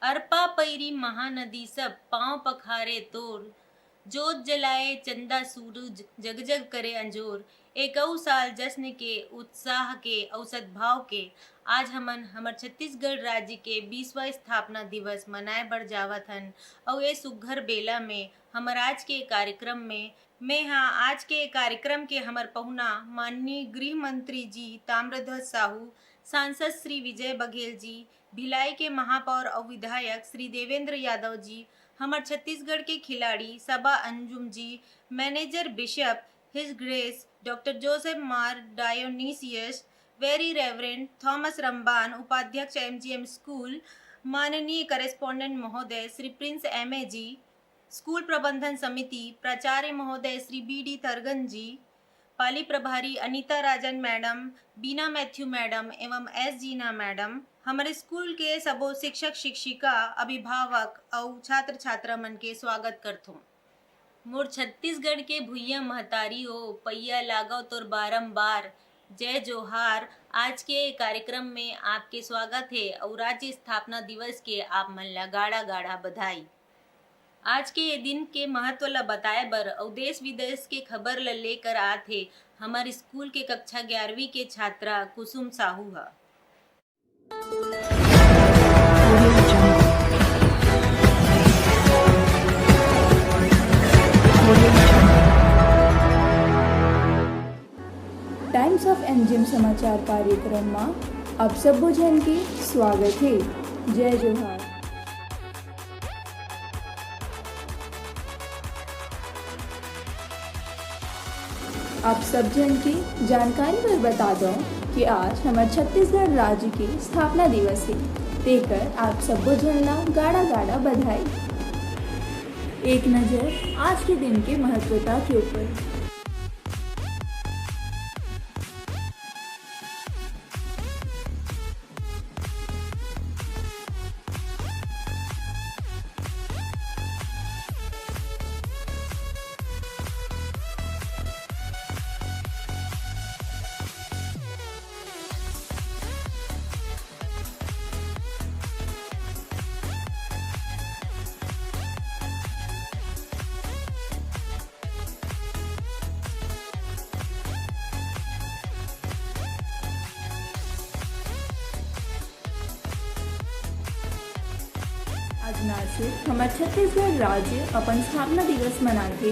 अरपा पैरी महानदी सब पांव पखारे तोर, जोत जलाए चंदा सूरज जग जग करे अंजोर। एकऊ साल जश्न के उत्साह के और सद्भाव के आज हमर छत्तीसगढ़ राज्य के 20वां स्थापना दिवस मनाए बर जावत हन। और ये सुघ्घर बेला में हमर आज के कार्यक्रम में आज के कार्यक्रम के हमर पहुना माननीय गृह मंत्री जी ताम्रध्वज साहू, सांसद श्री विजय बघेल जी, भिलाई के महापौर और विधायक श्री देवेंद्र यादव जी, हमर छत्तीसगढ़ के खिलाड़ी Saba Anjum ji, manager bishop his grace doctor Joseph Mar Dionysius, very reverend Thomas Ramban, उपाध्यक्ष एमजीएम स्कूल, माननीय करेस्पोंडेंट महोदय Shri Prince MA ji, school प्रबंधन समिति प्राचार्य महोदय श्री बीडी तरगन जी, पाली प्रभारी अनीता राजन मैडम, बीना मैथ्यू मैडम एवं एस जीना मैडम, हमारे स्कूल के सबो शिक्षक शिक्षिका, अभिभावक और छात्र छात्रा मन के स्वागत करथूं। मोर छत्तीसगढ़ के भुइया महतारी हो पैया लागो तोर बारंबार, जय जोहार। आज के कार्यक्रम में आपके स्वागत है और राज्य स्थापना दिवस के आप मन ला गाड़ा गाड़ा बधाई। आज के ये दिन के महत्व ला बताए बर और देश विदेश के खबर ला लेकर आथे हमारे स्कूल के कक्षा 11वीं के छात्रा कुसुम साहू है। टाइम्स ऑफ एमजीएम समाचार कार्यक्रम में आप सब जन के स्वागत है। जय जोहार। आप सब जन की जानकारी पर बता दो कि आज हमारे छत्तीसगढ़ राज्य की स्थापना दिवस है। देकर आप सब जन ला गाड़ा गाड़ा बधाई। एक नज़र आज के दिन के महत्वता के ऊपर। आज न सिर्फ हमारे छत्तीसगढ़ राज्य अपन स्थापना दिवस मनाते,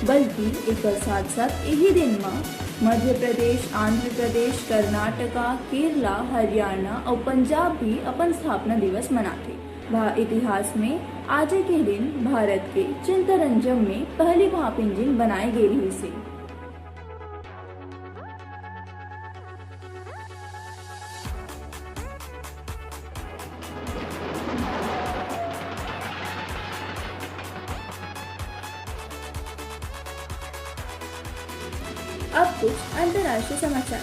बल्कि एक साथ साथ यही दिन में मध्य प्रदेश, आंध्र प्रदेश, कर्नाटका, केरला, हरियाणा और पंजाब भी अपन स्थापना दिवस मनाते। वह इतिहास में आज के दिन भारत के चित्तरंजन में पहली भाप इंजन बनाए गए रही से। अब कुछ अंतर्राष्ट्रीय समाचार।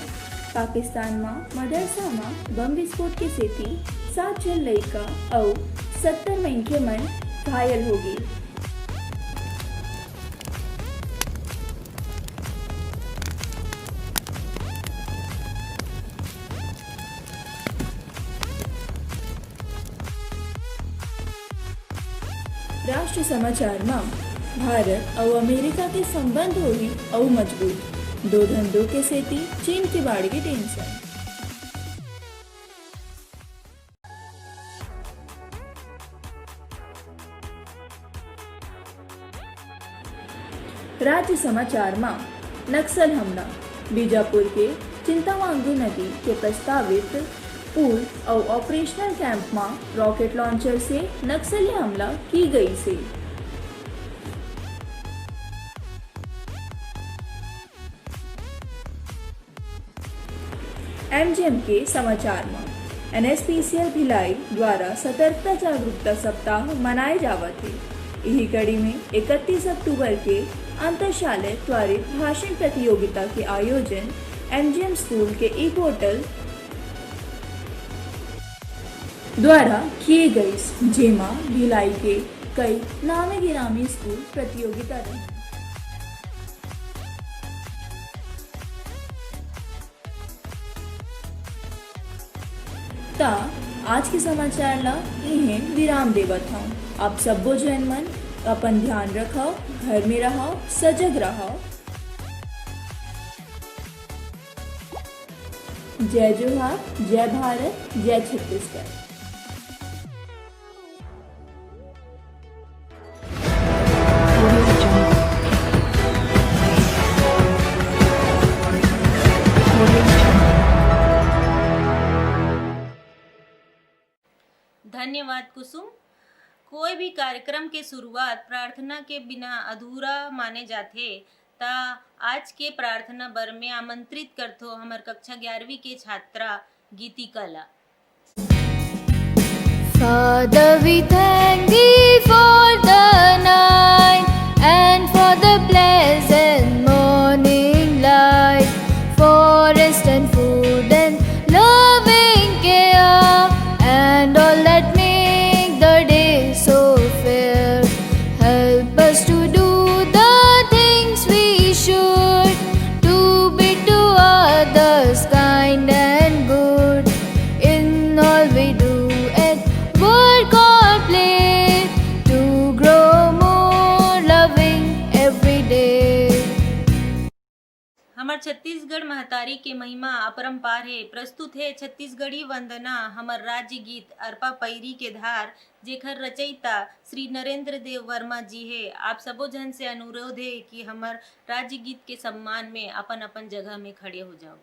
पाकिस्तान में मदरसा में बम विस्फोट के सेती 7 जन लड़का और 70 मनखे मन घायल हो गए। राष्ट्रीय समाचार में भारत और अमेरिका के संबंध होगी और मजबूत, दो धंधों के सेती चीन की बाढ़ की टेंशन। राज्य समाचार में नक्सल हमला। बीजापुर के चिंतावांगू नदी के प्रस्तावित पुल और ऑपरेशनल कैंप में रॉकेट लॉन्चर से नक्सली हमला की गई से। एमजीएम के समाचार में एनएसपीसीएल भिलाई द्वारा सतर्कता जागरूकता सप्ताह मनाए जावत है। यही कड़ी में 31 अक्टूबर के अंतरशालेय त्वरित भाषण प्रतियोगिता के आयोजन एमजीएम स्कूल के ई पोर्टल द्वारा किए गए, जेमा भिलाई के कई नामी गिरामी स्कूल प्रतियोगिता रहे। आज के समाचार ला इन्हें विराम देवत हूँ। आप सबो जन मन अपन ध्यान रखो, घर में रहो, सजग रहो। जय जोहार, जय भारत, जय छत्तीसगढ़। धन्यवाद कुसुम। कोई भी कार्यक्रम के शुरुआत प्रार्थना के बिना अधूरा माने जाथे ता आज के प्रार्थना बर में आमंत्रित करथो हमर कक्षा 11वीं के छात्रा गीतिका ला। Father, we thank thee for the night and for the pleasant morning light, for rest and food and loving care, and all that make the day so fair. Help us to do the things we should, to be to others kind and good, in all we do and work or play, to grow more loving every day. हमर छत्तीसगढ़ महतारी के महिमा अपरंपार है। प्रस्तुत है छत्तीसगढ़ी वंदना, हमर राज्य गीत अरपा पैरी के धार, जेकर रचयिता श्री नरेंद्र देव वर्मा जी है। आप सबो जन से अनुरोध है कि हमर राज्य गीत के सम्मान में अपन अपन जगह में खड़े हो जाओ।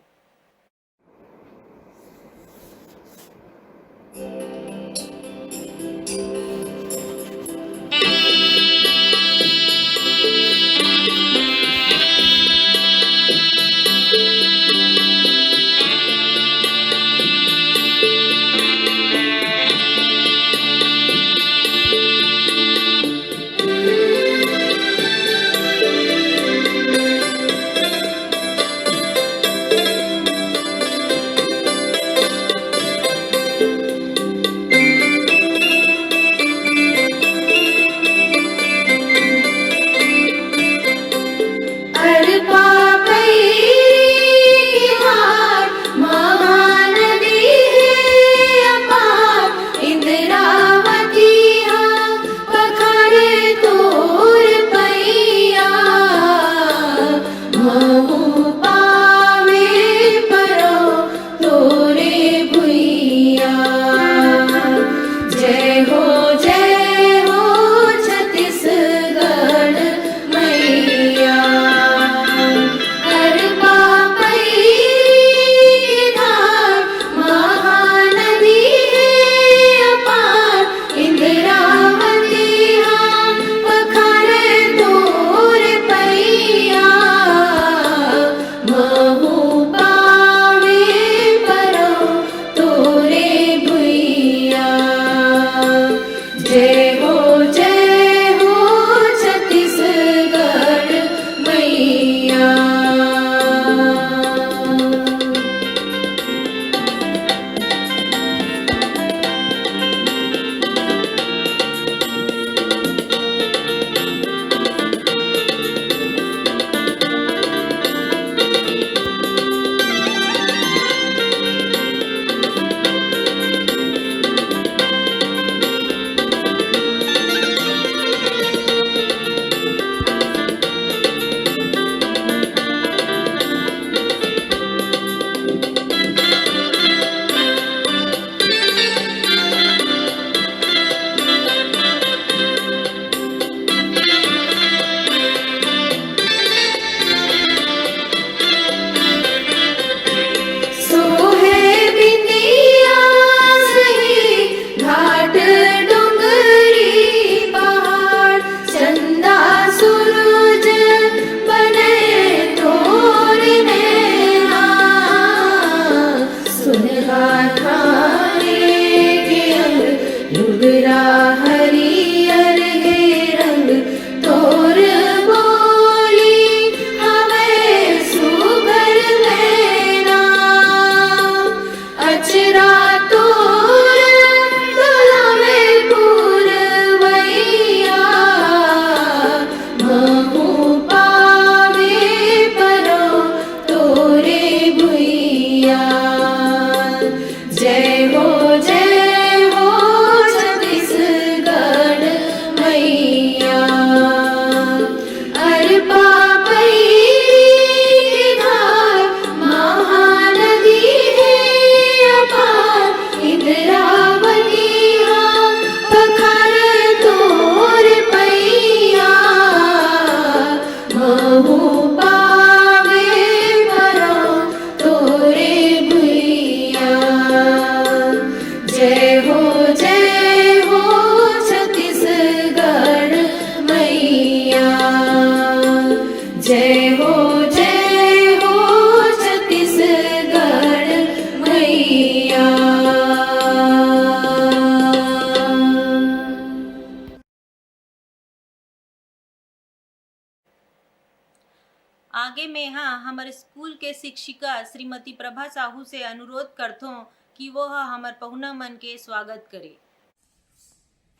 आगे में हमारे स्कूल के शिक्षिका श्रीमती प्रभा साहू से अनुरोध करथों कि वो हमार पहुना मन के स्वागत करे।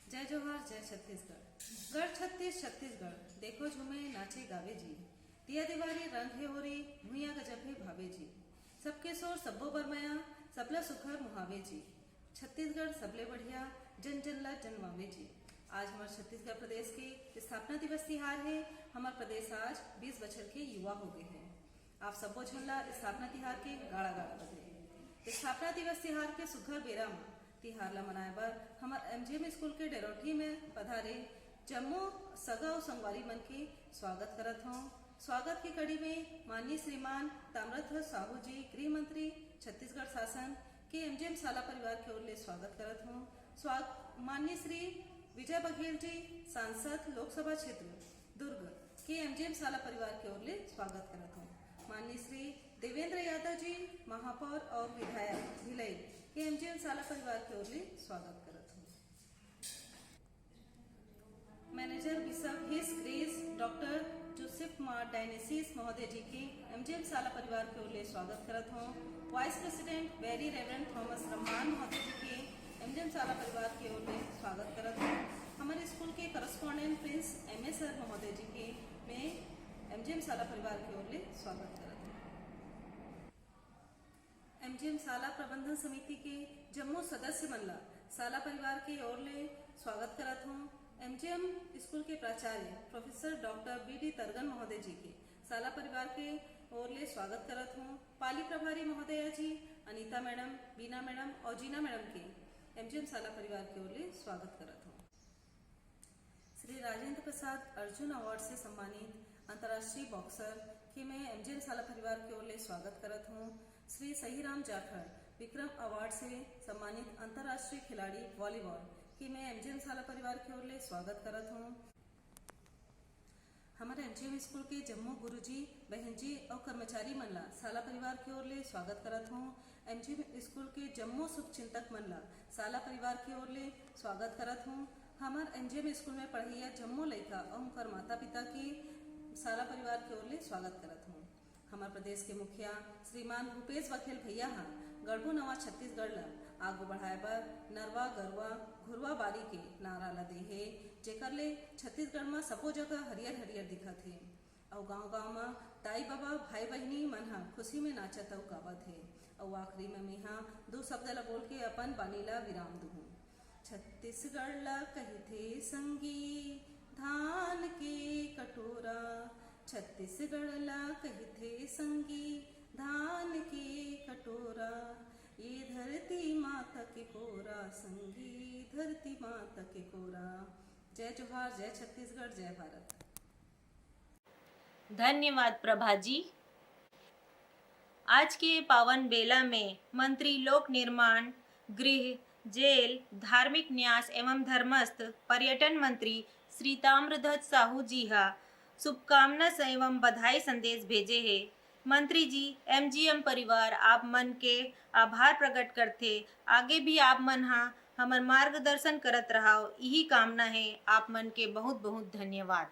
जय जोहार जय छत्तीसगढ़। गढ़ छत्तीस छत्तीसगढ़ देखो झूमे नाचे गावे जी, दिया दिवारी रंग है ओरी भूया गजब है भावे जी, सबके शोर सब्बो बरमया सबला सुखर मुहावे जी, छत्तीसगढ़ सबले बढ़िया जन जन ला जनवावे जी। आज हमारे छत्तीसगढ़ प्रदेश के स्थापना दिवस तिहार है। हमारा प्रदेश आज 20 बछर के युवा हो गए हैं। आप सबो झनला स्थापना तिहार के गाड़ा गाड़ा बदले। स्थापना दिवस तिहार के सुघर बेरा में तिहार ला मनाए बर हमारे एमजीएम स्कूल के डेरोठी में पधारे जम्मू सगा और संगवारी मन के स्वागत करत हूँ। स्वागत की कड़ी में माननीय श्रीमान ताम्रध्वज साहू जी गृह मंत्री छत्तीसगढ़ शासन के एमजीएम शाला परिवार की ओर ले स्वागत करत हूँ। माननीय श्री विजय बघेल जी सांसद लोकसभा क्षेत्र दुर्ग के एमजीएम शाला परिवार की ओर ले स्वागत करत हूँ। माननीय श्री देवेंद्र यादव जी महापौर और विधायक भिलाई के एमजीएम शाला परिवार की ओर ले स्वागत करत हूँ। Manager bishop his grace doctor Joseph मार डायनेसिस महोदय जी के एमजीएम शाला परिवार की ओर ले स्वागत करत हूँ। Vice president very reverend Thomas Raman महोदय जी के एमजीएम शाला परिवार की ओर ले स्वागत करत हूँ। हमारे स्कूल के करस्पॉन्डेंट प्रिंस एमए सर महोदय जी के मैं एमजीएम शाला परिवार की ओर ले स्वागत करत हूँ। एमजीएम शाला प्रबंधन समिति के जम्मू सदस्य मनला शाला परिवार की ओर ले स्वागत करत हूँ। एमजीएम स्कूल के प्राचार्य प्रोफेसर डॉक्टर बीडी तरगन महोदय जी के शाला परिवार के ओर ले स्वागत करत हूँ। पाली प्रभारी महोदया जी अनीता मैडम, बीना मैडम और जीना मैडम के एमजीएम शाला परिवार की ओर ले स्वागत करत हूँ। श्री राजेंद्र प्रसाद अर्जुन अवार्ड से सम्मानित अंतर्राष्ट्रीय बॉक्सर के मैं एमजीएम शाला परिवार की ओर ले स्वागत करत हूँ। श्री सहीराम जाखड़ विक्रम अवार्ड से सम्मानित अंतर्राष्ट्रीय खिलाड़ी वॉलीबॉल कि मैं एमजीएम शाला परिवार की ओर ले स्वागत करत हूँ। हमारे एमजीएम स्कूल के जम्मू गुरुजी, बहन जी और कर्मचारी मनला शाला परिवार की ओर ले स्वागत करत हूँ। एमजीएम स्कूल के जम्मू शुभचिंतक मनला शाला परिवार की ओर ले स्वागत करत हूँ। हमारे एमजीएम स्कूल में पढ़िया जम्मू लड़का और उनकर माता पिता की शाला परिवार की ओर ले स्वागत करत हूँ। हमारे प्रदेश के मुखिया श्रीमान भूपेश बघेल भैया गढ़बू नवा छत्तीसगढ़ ला आगू बढ़ाए बर नरवा गरवा घुरवा बारी के नारा ला दे हे, जेकर ले छत्तीसगढ़ में सबो जगह हरियर हरियर दिखत है और गांव गांव में दाई बाबा भाई बहनी मन खुशी में नाचत और गावत है। और आखिरी में मैं दो शब्द ला बोल के अपन बानी ला विराम दूँ। छत्तीसगढ़ ला कहथे संगी धान के कटोरा, छत्तीसगढ़ ला कहथे संगी धान के कटोरा, ये धरती माता के कोरा संगी धरती माता के कोरा। जय जोहार जय छत्तीसगढ़ जय भारत। धन्यवाद प्रभा जी। आज के पावन बेला में मंत्री लोक निर्माण, गृह, जेल, धार्मिक न्यास एवं धर्मस्थ पर्यटन मंत्री श्री ताम्रध्वज साहू जी शुभकामना एवं बधाई संदेश भेजे हैं। मंत्री जी, एमजीएम परिवार आप मन के आभार प्रकट करते, आगे भी आप मन हमार मार्गदर्शन करत रहाओ, यही कामना है। आप मन के बहुत बहुत धन्यवाद।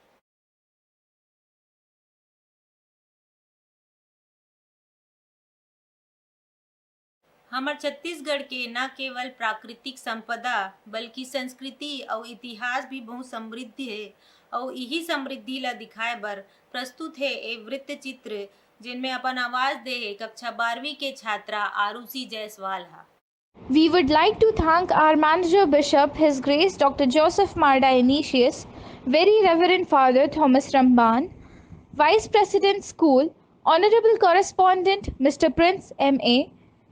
हमार छत्तीसगढ़ के न केवल प्राकृतिक संपदा बल्कि संस्कृति और इतिहास भी बहुत समृद्ध है और यही समृद्धि ला दिखाए बर प्रस्तुत है ए वृत्त चित्र, जिनमें अपन आवाज दे है कक्षा 12वीं के छात्रा Arushi Jaiswal. We would like to thank our manager bishop, His Grace Dr. Joseph Marda Ignatius, Very Reverend Father Thomas Ramban, Vice President School, Honorable Correspondent Mr. Prince M.A.,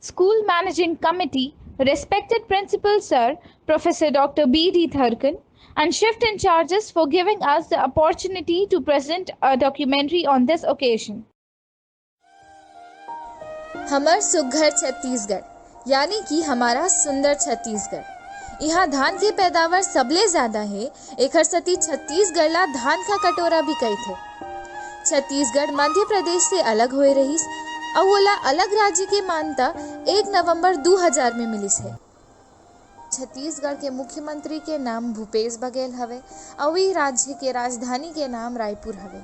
School Managing Committee, respected Principal Sir Professor Dr. B.D. Tharkan, and shift in charges for giving us the opportunity to present a documentary on this occasion. हमर सुघर छत्तीसगढ़ यानी कि हमारा सुंदर छत्तीसगढ़। यहाँ धान की पैदावार सबले ज्यादा है, एकर सती छत्तीसगढ़ ला धान का कटोरा भी कही थे। छत्तीसगढ़ मध्य प्रदेश से अलग हुए रहीस और ओला अलग राज्य की मान्यता 1 नवंबर 2000 में मिलिस है। छत्तीसगढ़ के मुख्यमंत्री के नाम भूपेश बघेल हवे और ई राज्य के राजधानी के नाम रायपुर हवे।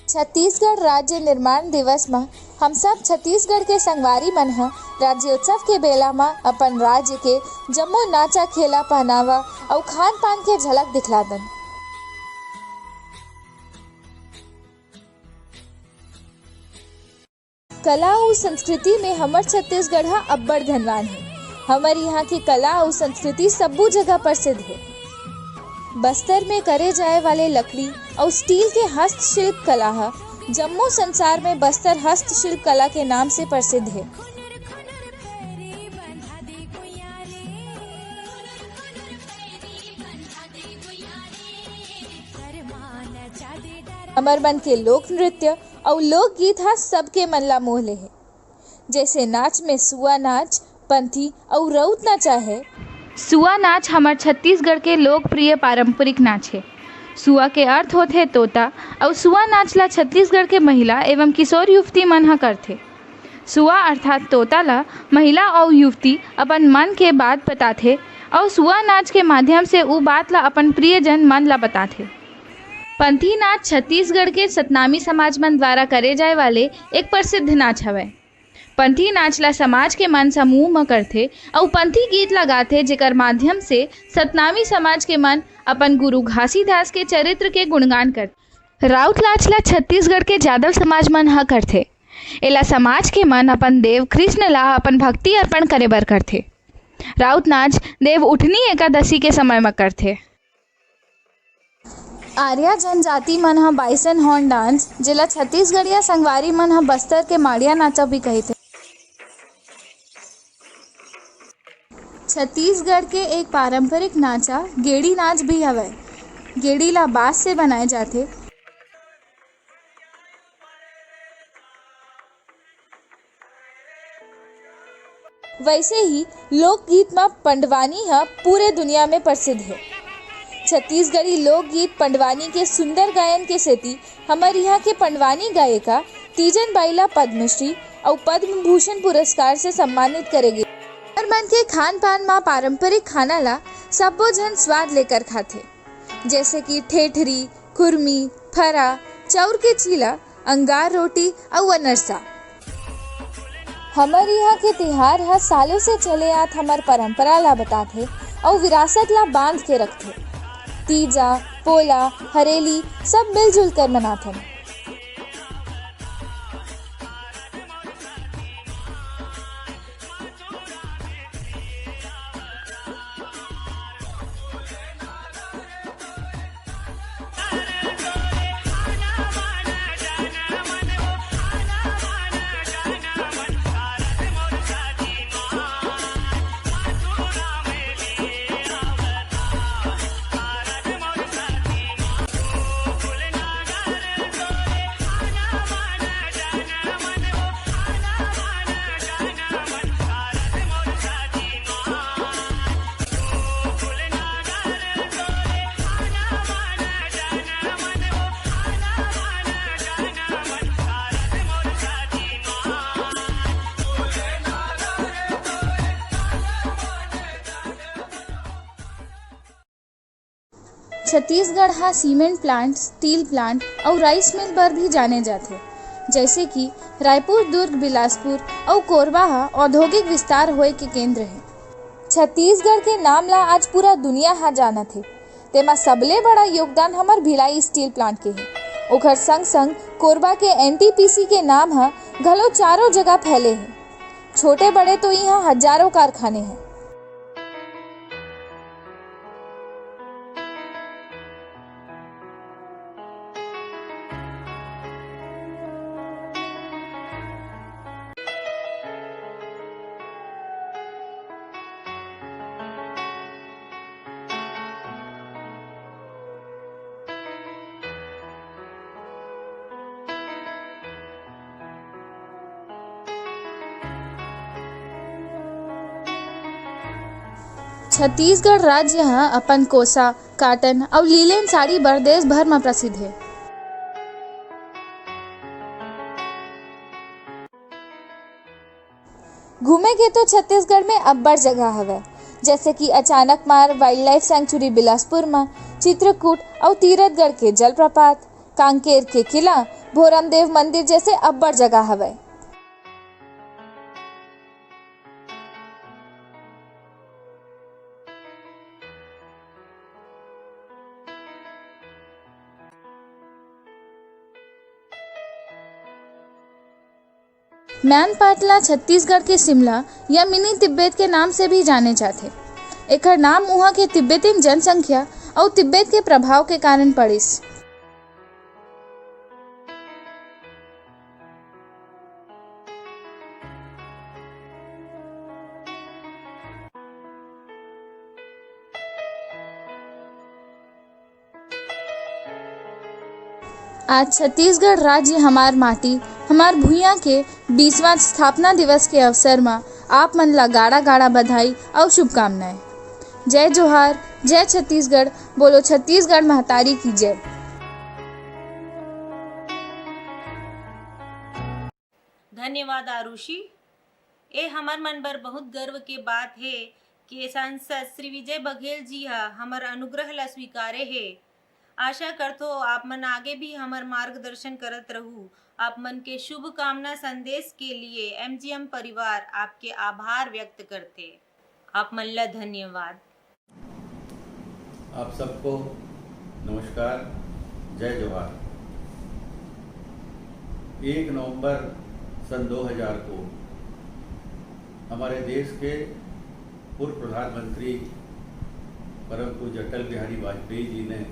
छत्तीसगढ़ राज्य निर्माण दिवस में हम सब छत्तीसगढ़ के संगवारी मन ह राज्योत्सव के बेला में अपन राज्य के जम्मो नाचा खेला पहनावा और खान पान के झलक दिखलादन। कला और संस्कृति में हमर छत्तीसगढ़ अब्बड़ धनवान है। हमर यहाँ की कला और संस्कृति सब्बू जगह प्रसिद्ध है। बस्तर में करे जाए वाले लकड़ी और स्टील के हस्तशिल्प कला है जम्मू संसार में बस्तर हस्तशिल्प कला के नाम से प्रसिद्ध है। हमर मन के लोक नृत्य और लोकगीत सबके मन ला मोह ले है। जैसे नाच में सुआ नाच, पंथी और राउत नाचा है। सुआ नाच हमार छत्तीसगढ़ के लोकप्रिय पारंपरिक नाच है। सुआ के अर्थ होते तोता और सुआ नाच ला छत्तीसगढ़ के महिला एवं किशोर युवती मन करथे। सुआ अर्थात तोता ला महिला और युवती अपन मन के बात बताथे और सुआ नाच के माध्यम से वो बात ला अपन प्रियजन मन ला बताथे। पंथी नाच छत्तीसगढ़ के सतनामी समाज मन द्वारा करे जाए वाले एक प्रसिद्ध नाच हवय। पंथी नाच ला समाज के मन समूह में करथे और पंथी गीत ला गाथे जेकर माध्यम से सतनामी समाज के मन अपन गुरु घासीदास के चरित्र के गुणगान करथे। राउत नाच ला छत्तीसगढ़ के यादव समाज मन करथे। एला समाज के मन अपन देव कृष्ण ला अपन भक्ति अर्पण करे बर करथे। राउत नाच देव उठनी एकादशी के समय में करथे। आर्या जनजाति मन बाइसन हॉर्न डांस जेला छत्तीसगढ़िया संगवारी मन बस्तर के माड़िया नाचा भी कहते। छत्तीसगढ़ के एक पारंपरिक नाचा गेड़ी नाच भी हवय। गेड़ी ला बांस से बनाए जाथे। वैसे ही लोकगीत में पंडवानी पूरे दुनिया में प्रसिद्ध है। छत्तीसगढ़ी लोकगीत पंडवानी के सुंदर गायन के सेती हमारे यहाँ के पंडवानी गायिका तीजन बाईला पद्मश्री और पद्म भूषण पुरस्कार से सम्मानित करेगी। हर मन के खान पान में पारंपरिक खाना ला सब्बो जन स्वाद लेकर खाते, जैसे कि ठेठरी, खुरमी, फरा, चाउर के चीला, अंगार रोटी और अनरसा। हमारे यहाँ के त्योहार सालों से चले आत हमार परंपरा ला बताथे और विरासत ला बांध के रखते। तीजा, पोला, हरेली सब मिलजुल कर मनाथन। Chhattisgarh cement plant, steel plant और राइस मिल पर भी जाने जाते। जैसे कि रायपुर, दुर्ग, बिलासपुर और कोरबा औद्योगिक विस्तार होए के केंद्र है। छत्तीसगढ़ के नाम ला आज पूरा दुनिया जानत है। तेमा सबले बड़ा योगदान हमार भिलाई स्टील प्लांट के है। ओखर संग संग कोरबा के NTPC के नाम घलो चारों जगह फैले हैं। छोटे बड़े तो यहाँ हजारों कारखाने हैं। छत्तीसगढ़ राज्य अपन कोसा, काटन और लीलन साड़ी बर देश भर में प्रसिद्ध है। घूमे के तो छत्तीसगढ़ में अब्बड़ जगह हवे, जैसे कि अचानक मार वाइल्ड लाइफ सेंचुरी बिलासपुर में, चित्रकूट और तीरथगढ़ के जलप्रपात, कांकेर के किला भोरमदेव मंदिर जैसे अब्बड़ जगह हवे। म्यानपाटला छत्तीसगढ़ के शिमला या मिनी तिब्बत के नाम से भी जाने जाथे। एकर नाम उहाँ के तिब्बतीन जनसंख्या और तिब्बत के प्रभाव के कारण पड़िस। आज छत्तीसगढ़ राज्य हमार माटी हमार भुइयां के 20वां स्थापना दिवस के अवसर में आप मन ला गाड़ा गाड़ा बधाई और शुभकामनाएं। जय जोहार, जय छत्तीसगढ़, बोलो छत्तीसगढ़ महतारी की जय। धन्यवाद आरुषि। ए हमर मन बर बहुत गर्व के बात है कि सांसद श्री विजय बघेल जी हमर अनुग्रह ला स्वीकारे है। आशा करतो आप मन आगे भी हमार मार्गदर्शन करत रहू। आप मन के शुभकामना संदेश के लिए एमजीएम परिवार आपके आभार व्यक्त करते। आप मन ला धन्यवाद। आप सबको नमस्कार, जय जोहार। 1 नवंबर सन 2000 को हमारे देश के पूर्व प्रधानमंत्री परम पूज्य अटल बिहारी वाजपेयी जी ने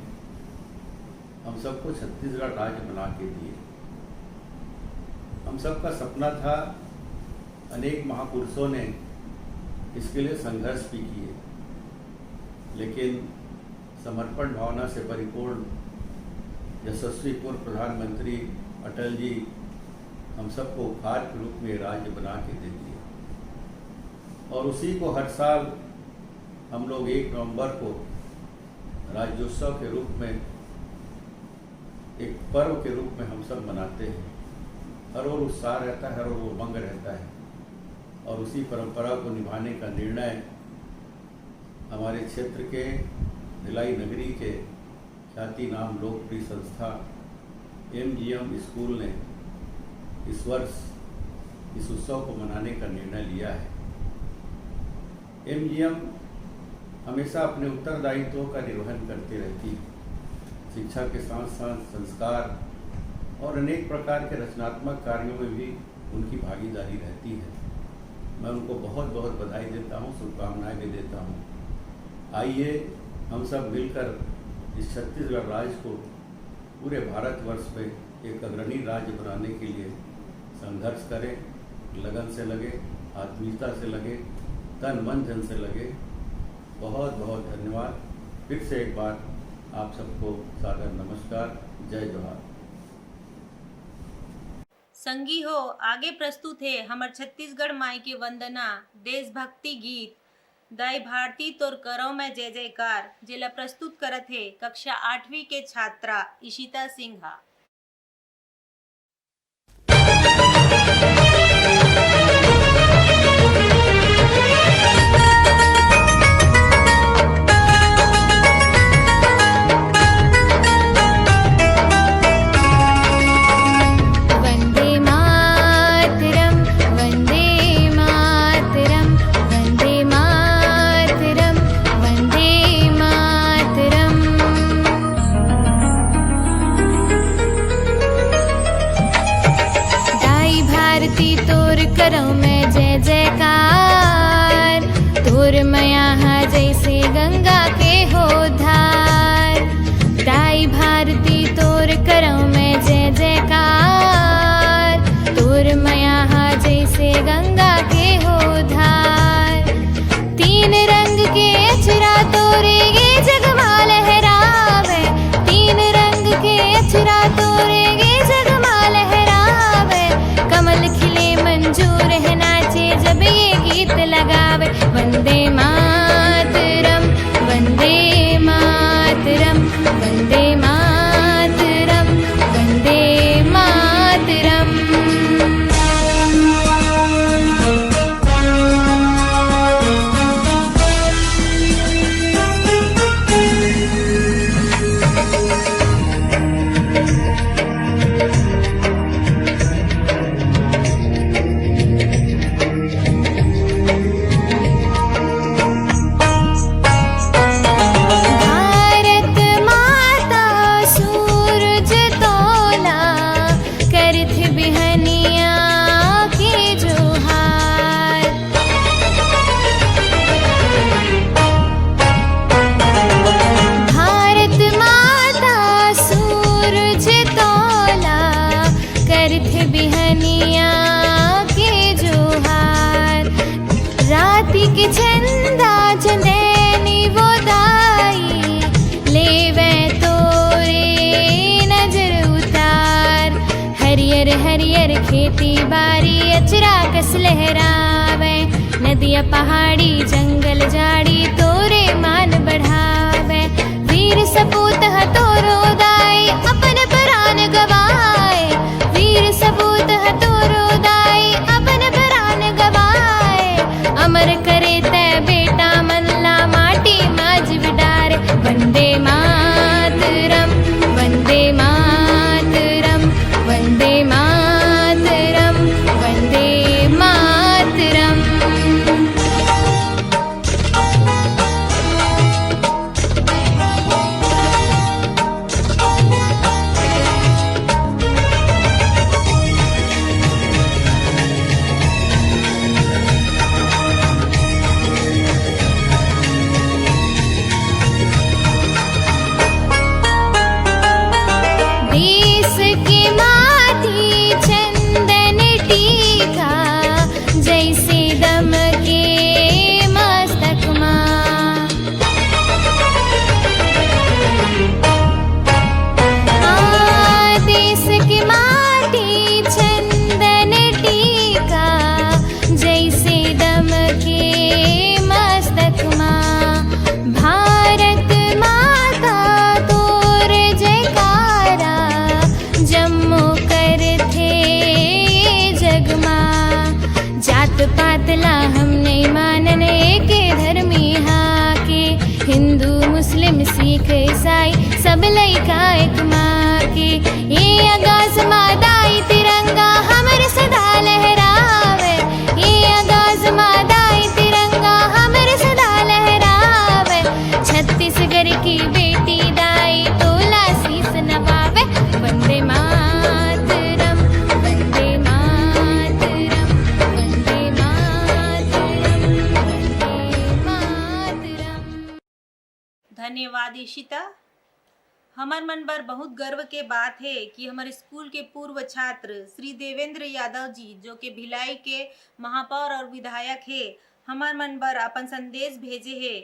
हम सबको छत्तीसगढ़ राज्य बना के दिए। हम सबका सपना था, अनेक महापुरुषों ने इसके लिए संघर्ष भी किए, लेकिन समर्पण भावना से परिपूर्ण यशस्वी पूर्व प्रधानमंत्री अटल जी हम सबको उपहार के रूप में राज्य बना के दे दिए। और उसी को हर साल हम लोग 1 नवंबर को राज्योत्सव के रूप में, एक पर्व के रूप में हम सब मनाते हैं। हर ओर उत्साह रहता है, हर ओर उमंग रहता है। और उसी परंपरा को निभाने का निर्णय हमारे क्षेत्र के भिलाई नगरी के ख्याति नाम लोकप्रिय संस्था एमजीएम स्कूल ने इस वर्ष इस उत्सव को मनाने का निर्णय लिया है। एमजीएम हमेशा अपने उत्तरदायित्वों का निर्वहन करती रहती है। शिक्षा के साथ साथ संस्कार और अनेक प्रकार के रचनात्मक कार्यों में भी उनकी भागीदारी रहती है। मैं उनको बहुत बहुत बधाई देता हूँ, शुभकामनाएं भी देता हूँ। आइए हम सब मिलकर इस छत्तीसगढ़ राज्य को पूरे भारतवर्ष में एक अग्रणी राज्य बनाने के लिए संघर्ष करें, लगन से लगे, आत्मीयता से लगे, तन मन धन से लगे। बहुत बहुत धन्यवाद। फिर से एक बार आप सबको सादर नमस्कार, जय जोहार। संगी हो आगे प्रस्तुत है हमार छत्तीसगढ़ माई के वंदना देशभक्ति गीत दाई भारती तोर करो में जय जयकार, जिला प्रस्तुत करत है कक्षा 8वीं के छात्रा इशिता सिंहा। करो मैं जय जयकार, तोर मया जैसे गंगा के हो धार। दाई भारती तोर करो मैं जय जयकार, तोर मया जैसे गंगा के हो धार। 3 रंग के अक्षरा तोरे गे जगमा लहरावे, 3 रंग के अक्षरा तोरे गे जगमा लहरावे। कमल खिले मंजूर है ना खेती बारी अचरा कस लहरावे, नदिया पहाड़ी जंगल झाड़ी तोरे मान बढ़ावे। वीर सपूत हतोरो दाई अपन प्राण गवाए, वीर सपूत हतोरो दाई अपन प्राण गवाए। अमर करे तै बेटा मल्ला माटी माज बिडारे। वंदे मातरम वंदे मातरम वंदे मातरम वंदे मातरम। देश की माटी चंदन टीका, जैसे दम के मस्तक माँ। देश की माटी चंदन टीका, जैसे दम के मस्तक माँ। भारत माता तोर जयकारा, जम्मू करथे जगमा। जात पातला हम नहीं मानन एके धर्मी हाके, हिंदू मुस्लिम सिख ईसाई सब लइका एक माँ के। ये आगाज मादाई तिरंगा हमर सदा लहरावे, ये आगाज मादाई तिरंगा हमर सदा लहरावे। छत्तीसगढ़ की बेटी दाई तोला शीस नवावे। वंदे मातरम वंदे मातरम वंदे मातरम वंदे मातरम। धन्यवाद ईशिता। हमार मन बर बहुत गर्व के बात है कि हमारे स्कूल के पूर्व छात्र श्री देवेंद्र यादव जी, जो कि भिलाई के महापौर और विधायक है, हमार मन बर अपन संदेश भेजे है।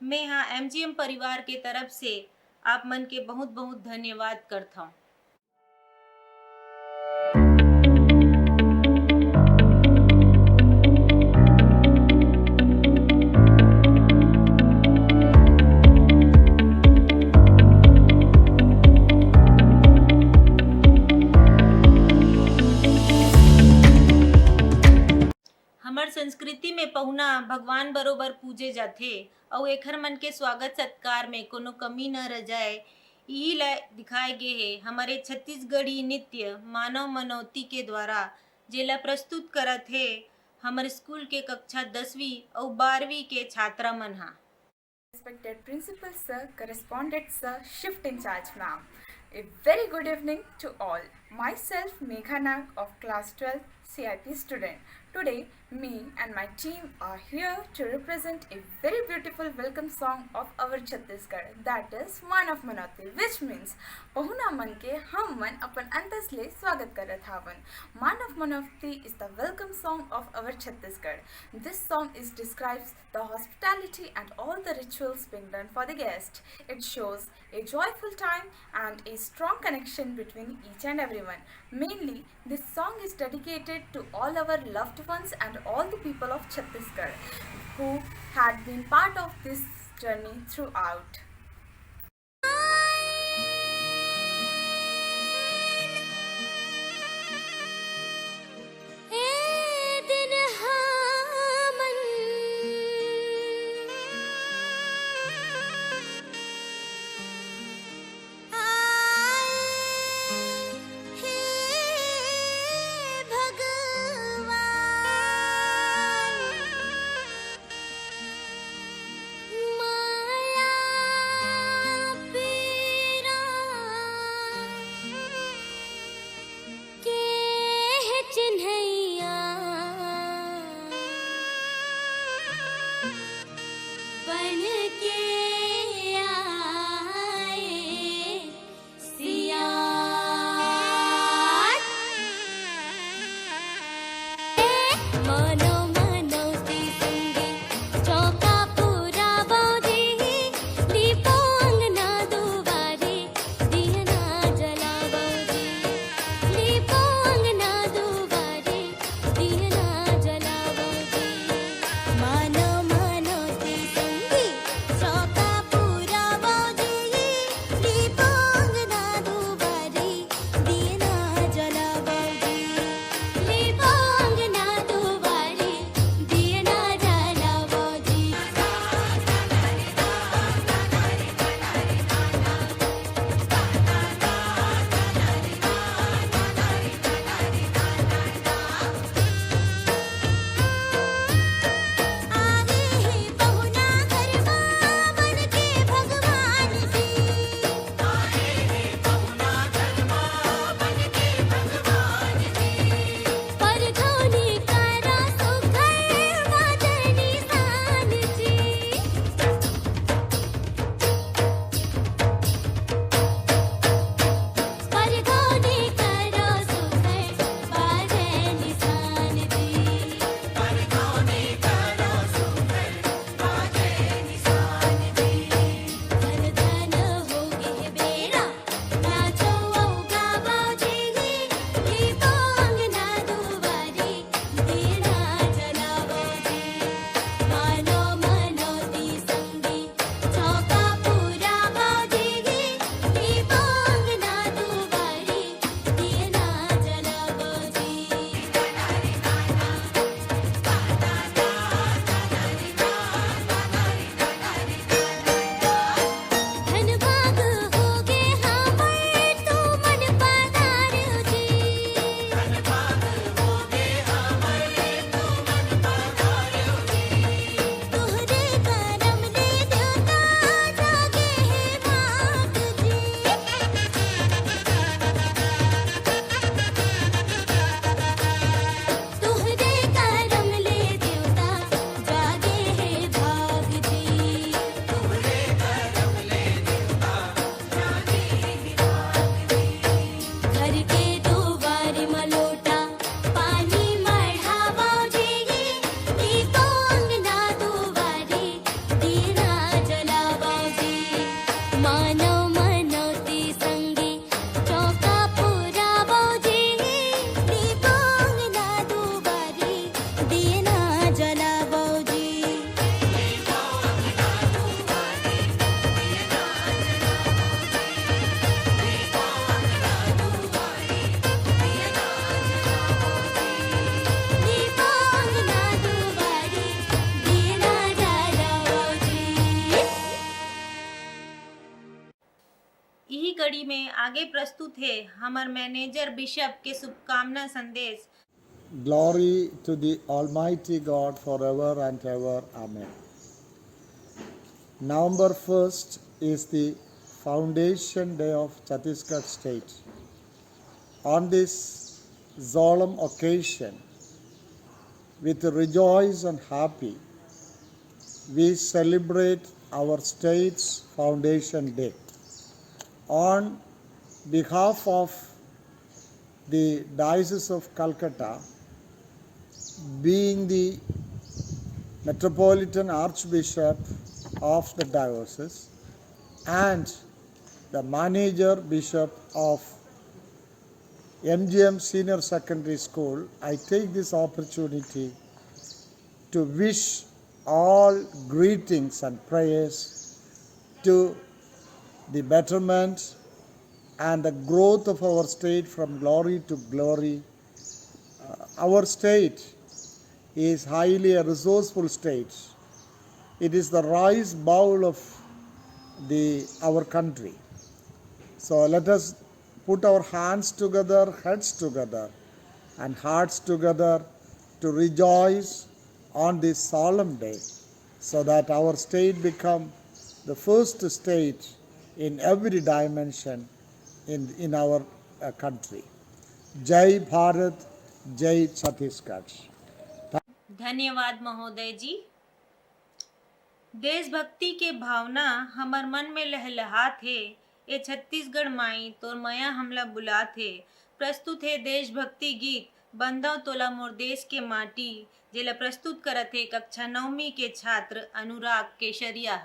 मैं यहाँ एमजीएम परिवार के तरफ से आप मन के बहुत बहुत धन्यवाद करता हूँ। हमार संस्कृति में पहुना भगवान बरोबर पूजे जाथे और एखर मन के स्वागत सत्कार में कोनो कमी न रह जाए, यही ला दिखाए गे है हमारे छत्तीसगढ़ी नृत्य मानव मनौती के द्वारा, जेला प्रस्तुत करत है हमारे स्कूल के कक्षा 10वीं और 12वीं के छात्रा मन हा। Respected Principal Sir, Correspondent Sir, Shift in Charge Ma'am. A very good evening to all. Myself Megha Nag of Class 12 CIP student. Today, me and my team are here to represent a very beautiful welcome song of our Chhattisgarh, that is Man of Manoti, which means पहुना मन के हम मन अपन अंतस ले स्वागत करत हावन। Man of Manoti is the welcome song of our Chhattisgarh. This song describes the hospitality and all the rituals being done for the guest. It shows a joyful time and a strong connection between each and everyone. Mainly, this song is dedicated to all our loved ones and all the people of Chhattisgarh who had been part of this journey throughout. माया यही कड़ी में आगे प्रस्तुत है हमार manager bishop के शुभकामना संदेश। Glory to the Almighty God forever and ever. Amen. November 1st is the foundation day of Chhattisgarh state. On this solemn occasion, with rejoice and happy, we celebrate our state's foundation day. On behalf of the Diocese of Calcutta, being the Metropolitan Archbishop of the diocese and the Manager Bishop of MGM Senior Secondary School, I take this opportunity to wish all greetings and prayers to the betterment and the growth of our state from glory to glory. Our state is highly a resourceful state. It is the rice bowl of our country. So let us put our hands together, heads together, and hearts together to rejoice on this solemn day, so that our state become the first state in every dimension in our country. Jai Bharat, Jai Chhattisgarh. धन्यवाद महोदय जी। देशभक्ति के भावना हमार मन में लहलहात है। ये छत्तीसगढ़ माई तोर मया हमला बुलात है। प्रस्तुत है देशभक्ति गीत बंधव तोला मोर देश के माटी, जेला प्रस्तुत करत है कक्षा 9वीं के छात्र अनुराग केशरिया।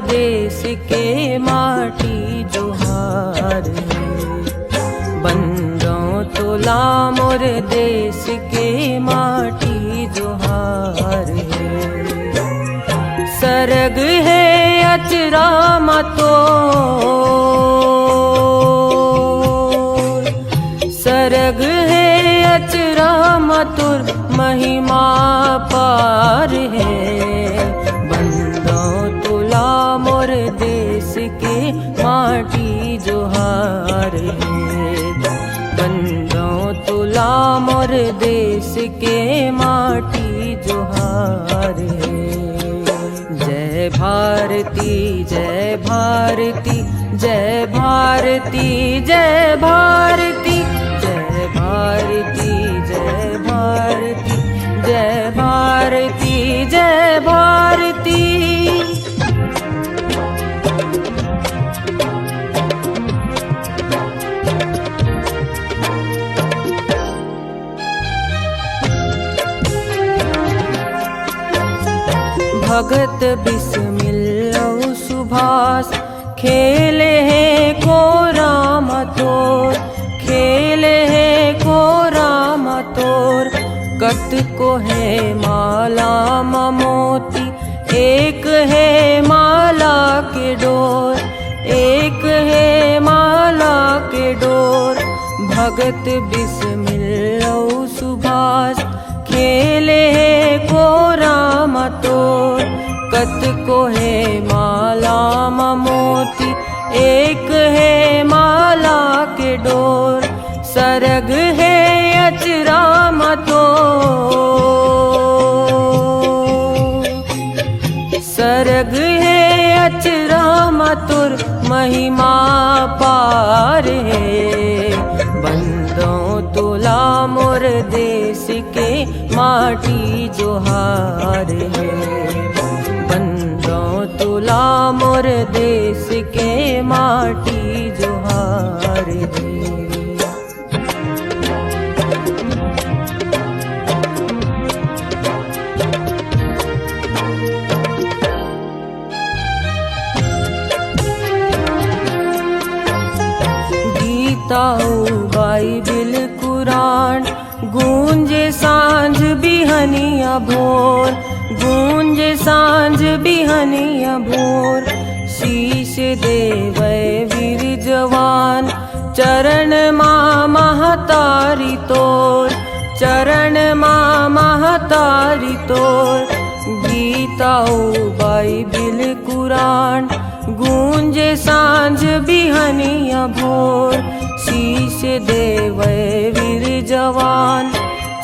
देश के माटी जोहार है, बंदों तोला मोर देश के माटी जोहार है। सरग है अचरा मतो, सरग है अचरा मतुर महिमा पार है। मोर देश के माटी जोहार है, बंदों तुला मोर देश के माटी जोहार है। जय भारती जय भारती जय भारती जय भारती जय भारती जय भारती जय भारती जय भारती। भगत बिस्मिल्लाह सुभाष खेले हैं को राम तोर, खेले हैं को राम तोर। कत को है माला मोती, एक है माला के डोर, एक है माला के डोर। भगत बिस्मिल्लाह सुभाष खेले हैं को राम तोर। कत को है माला मोती, एक है माला के डोर। सरग है अचरा मतो, सरग है अचरा मतुर महिमा पार है। बंदों तुला मोर देश के माटी जोहार है, बंदों तुला मोर देश के माटी जोहार है। गीता बाइबिल पुराण गूंजे सांझ बिहनिया भोर, गूंजे सांझ बिहनिया भोर। शीश देवै वीर जवान चरण माँ महतारी तोर, चरण माँ महतारी तोर। गीता बाइबिल कुरान गूंजे सांझ बिहनिया भोर। शीश देवै वीर जवान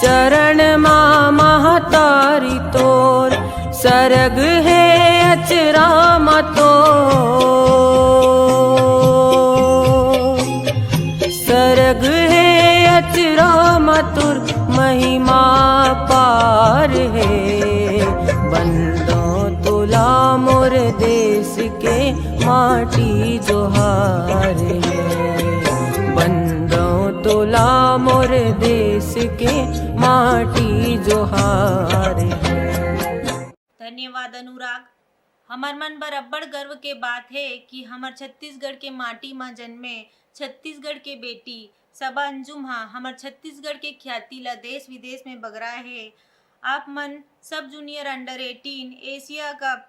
चरण माँ महतारी तोर। सरग है अचरा मतो, सरग है अचरा मतुर महिमा पार है। बंदो तुला मोर देश के माटी जोहार है। बंदो तुला मोर देश के माटी जोहार है। धन्यवाद अनुराग। हमार मन बर अब्बड़ गर्व के बात है कि हमार छत्तीसगढ़ के माटी में जन्मे छत्तीसगढ़ के बेटी सबा अंजुम हा हमार छत्तीसगढ़ के ख्याति ला देश विदेश में बगराए है। आप मन सब जूनियर अंडर 18 एशिया कप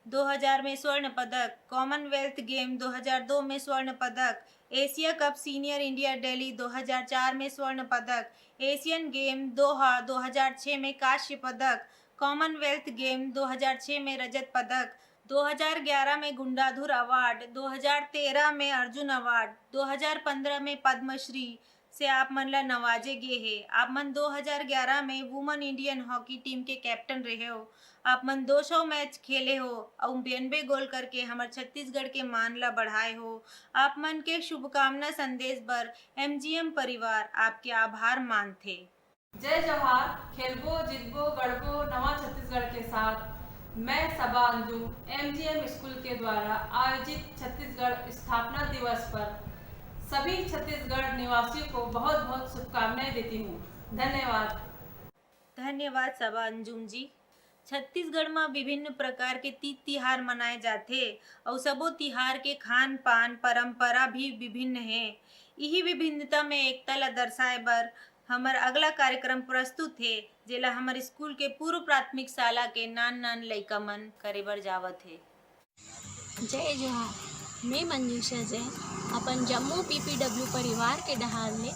2000 में स्वर्ण पदक, कॉमनवेल्थ गेम 2002 में स्वर्ण पदक, Asia cup senior India Delhi 2004 में स्वर्ण पदक, एशियन गेम दोहा 2006 में कांस्य पदक, कॉमनवेल्थ गेम 2006 में रजत पदक, 2011 में गुंडाधुर अवार्ड, 2013 में अर्जुन अवार्ड, 2015 में पद्मश्री से आप मन ला नवाजे गे हे। आप मन 2011 में वुमन इंडियन हॉकी टीम के कैप्टन रहे हो। आप मन 200 मैच खेले हो और 92 गोल करके हमारे छत्तीसगढ़ के मान ला बढ़ाए हो। आप मन के शुभकामना संदेश पर MGM परिवार आपके आभार मानते। जय जवाहर। खेलबो जितबो गढ़बो नवा छत्तीसगढ़ के साथ मैं सबा अंजुम MGM स्कूल के द्वारा आयोजित छत्तीसगढ़ स्थापना दिवस पर सभी छत्तीसगढ़ निवासियों को बहुत बहुत शुभकामनाएं देती हूँ। धन्यवाद। धन्यवाद सबा अंजुम जी। छत्तीसगढ़ में विभिन्न प्रकार के तीज तिहार मनाए जाते और सबो तिहार के खान पान परंपरा भी विभिन्न है। यही विभिन्नता में एकता ला दर्शाए बर हमार अगला कार्यक्रम प्रस्तुत है, जेला हमारे स्कूल के पूर्व प्राथमिक शाला के नान नान लइका मन करे बर जावत है। जय जोहार। मैं मंजूषा जैन अपन जम्मू PPW परिवार के डहार ले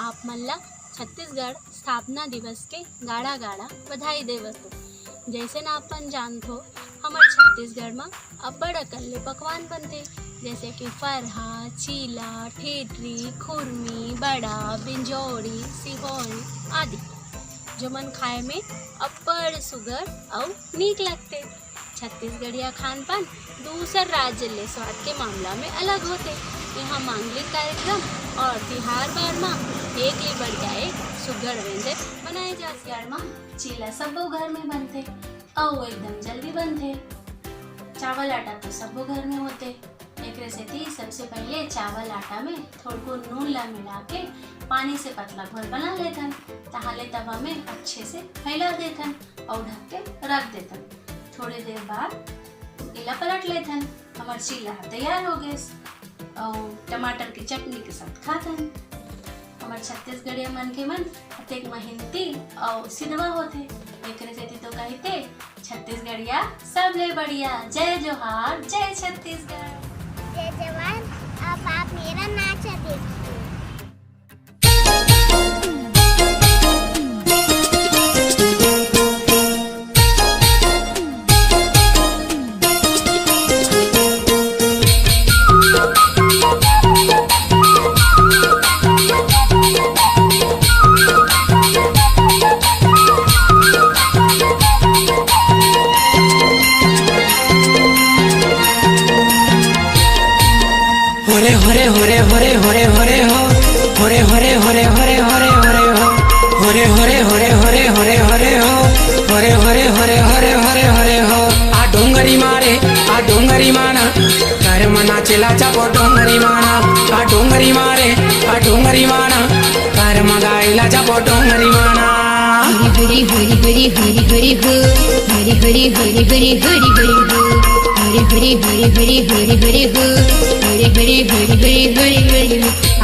आप मन ला छत्तीसगढ़ स्थापना दिवस के गाड़ा गाड़ा बधाई देवत हो। जैसे न अपन जानत हो हमार छत्तीसगढ़ में अब्बड़ अकन ले पकवान बनते, जैसे कि फरहा, चीला, ठेठरी, खुरमी, बड़ा, बिंजौड़ी, सिहोरी आदि, जो मन खाए में अब्बड़ सुगर और नीक लगते। छत्तीसगढ़िया खान पान दूसर राज्य ले स्वाद के मामला में अलग होते। यहाँ मांगलिक कार्यक्रम और तिहार बार में एक ले बढ़ जाए सुगर व्यंजन बनाए जाते। में चीला सबो घर में बनते और एकदम जल्दी बनते। चावल आटा तो सबो घर में होते। एक रेसिपी सबसे पहले चावल आटा में थोड़ा नून ला मिला के पानी से पतला घोल बना लेथन। तहाले तवा में अच्छे से फैला देथन और ढक के रख देथन। थोड़ी देर बाद इला पलट लेथन। हमार चीला तैयार हो गए और टमाटर की चटनी के साथ खाथन। हमार छत्तीसगढ़िया मन के मन अतेक मेहनती और सिद्धवा होते। एक रेसिपी तो कहते छत्तीसगढ़िया सबले बढ़िया। जय जोहार। जय छत्तीसगढ़। जय जवान। अब आप मेरा नाच देखिए। चला चापो डोंगरी माना आ डोंगरी मारे आ डोंगरी माना कर मगाइला चापो डोंगरी माना। हरी हरी हरी हरी हरी हो हरी हरी हरी हरी हरी हरी हो हरी हरी हरी हरी हरी हरी हो हरी हरी हरी हरी हरी हरी हो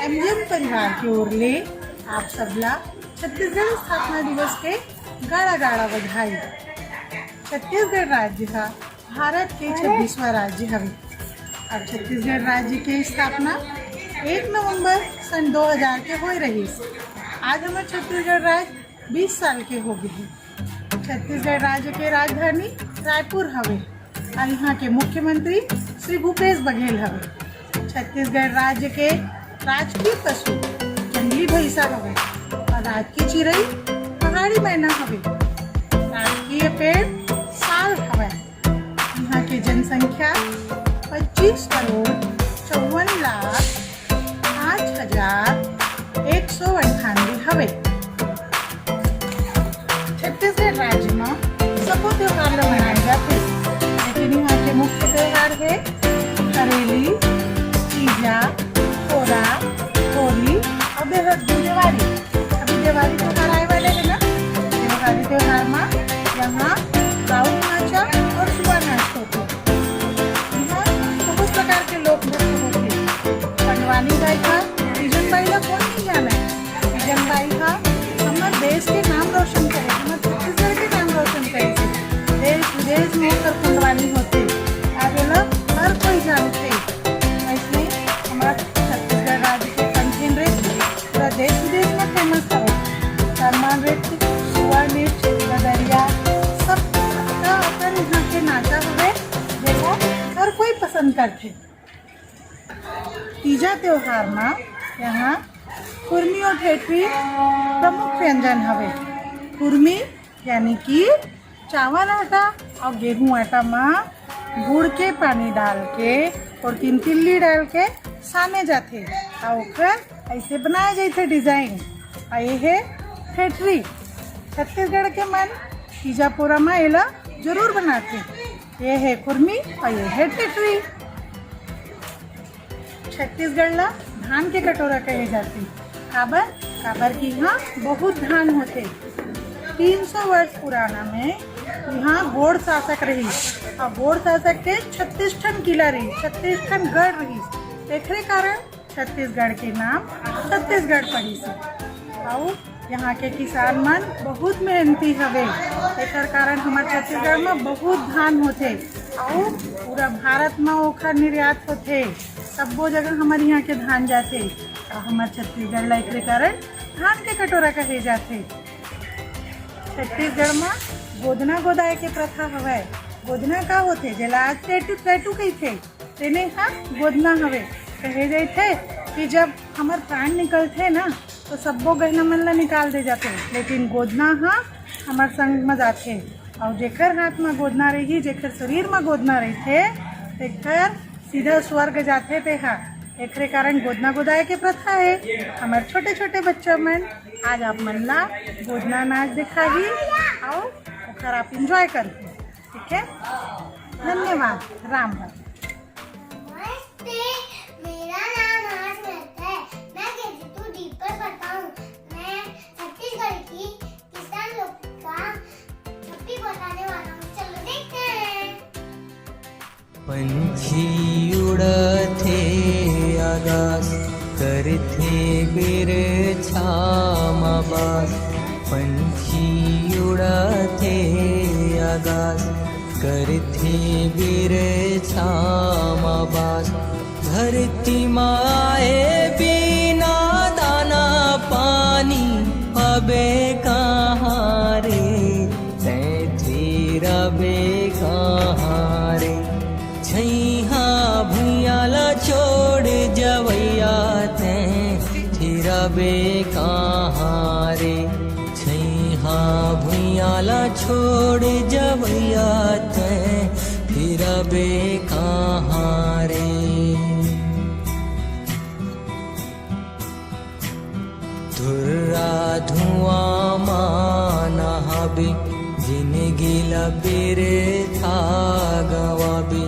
एमजीएम परिवार की ओर ले आप सबला छत्तीसगढ़ स्थापना दिवस के गाड़ा गाड़ा बधाई। छत्तीसगढ़ राज्य का भारत के 26वां राज्य हवे। अब छत्तीसगढ़ राज्य के स्थापना 1 नवंबर सन 2000 के होए रही। आज हमारे छत्तीसगढ़ राज्य 20 साल के हो गए। छत्तीसगढ़ राज्य के राजधानी रायपुर हवे और यहाँ के मुख्यमंत्री श्री भूपेश बघेल हवे। छत्तीसगढ़ राज्य के राजकीय पशु जंगली भैंसा हवे और राजकीय चिड़ई पहाड़ी मैना हवे। राजकीय पेड़ साल हवे। यहाँ की जनसंख्या 25 करोड़ 54 लाख 5,198 हवे। छत्तीसगढ़ राज्य में सबो त्योहार ला मनाए जाते, लेकिन यहाँ के मुख्य त्योहार है हरेली, तीजा, पोरा, होली और दिवाली। अभी दिवाली त्योहार आए वाले है ना। दिवाली त्योहार में यहाँ राउत नाचा और सुबह नाच होते। यहाँ बहुत प्रकार के लोक नृत्य होते। पंडवानी बाई का तीजन बाई ला कौन नहीं जाना है। तीजन बाई का हमारे देश के नाम रोशन करे, हमारे छत्तीसगढ़ के नाम रोशन करे। देश विदेश में होकर पंडवानी होते, आगे लोग हर कोई जानते। इसलिए हमारा छत्तीसगढ़ राज्य के कंठीन नृत्य पूरा देश विदेश में फेमस है। सलमान नृत्य, सुआ नृत्य, गदरिया सब अपन यहाँ के नाचा हुए देखो हर कोई पसंद करते। तीजा त्योहार में यहाँ कुर्मी और ठेठवी प्रमुख व्यंजन हवे। कुर्मी यानी कि चावल आटा और गेहूं आटा में गुड़ के पानी डाल के और 3 तिल्ली डाल के साने जाते और ओकर ऐसे बनाए जाते डिजाइन। और ये है ठेठवी। छत्तीसगढ़ के मन तीजापुरा में एला जरूर बनाते। ये है कुर्मी और ये है ठेठवी। छत्तीसगढ़ ला धान के कटोरा कहे जाते। काबर की यहाँ बहुत धान होते। 300 वर्ष पुराना में यहाँ गोड़ शासक रही और गोड़ शासक के 36 ठन किला रही, 36 ठन गढ़ रही। एकरे कारण छत्तीसगढ़ के नाम छत्तीसगढ़ पड़ी से। और यहाँ के किसान मन बहुत मेहनती हवे। एकर कारण हमारे छत्तीसगढ़ में बहुत धान होते और पूरा भारत में ओखर निर्यात होते। सबो जगह हमारे यहाँ के धान जाते और हमारे छत्तीसगढ़ ला एकरे कारण धान के कटोरा कहे जाते। छत्तीसगढ़ में गोदना गोदाए के प्रथा हवे। गोदना का होते जेला आज टेटू कहते, तेने हाँ गोदना हवे। कहे जाते कि जब हमारे प्राण निकलते ना तो सबो गहना मन ला निकाल दे जाते, लेकिन गोदना हाँ हमारे संग में जाते। और जेकर हाथ में गोदना रही, जेकर शरीर में गोदना रहते, तेकर सीधा स्वर्ग जाते थे। हाँ एकरे कारण गोदना गोदाए के प्रथा है। हमारे छोटे छोटे बच्चों मन आज आप मन ला गोदना नाच दिखाही और ओकर आप इंजॉय करते। ठीक है, धन्यवाद। राम राम। मेरा नाम हर्षवर्धन है। मैं केजी2 डी पर पढ़ता हूँ। मैं छत्तीसगढ़ की किसान लोग का छप्पी बताने वाला हूँ। चलो देखते हैं। पंछी उड़ते आकाश करते बिरछामाबास। पंछी उड़ते आकाश करते बिरछामाबास। धरती माए बिना दाना पानी अबे कहाँ रे, तैथी रबे कहाँ रे। छैहा भुइयाला छोड़ जवैया तैथी रबे कहाँ रे। छैहा भुइयाला छोड़ जवैया तैथी रबे कहाँ रे। धुर्रा धुआं माना हबे जिंदगी लबेरे था गवाबे।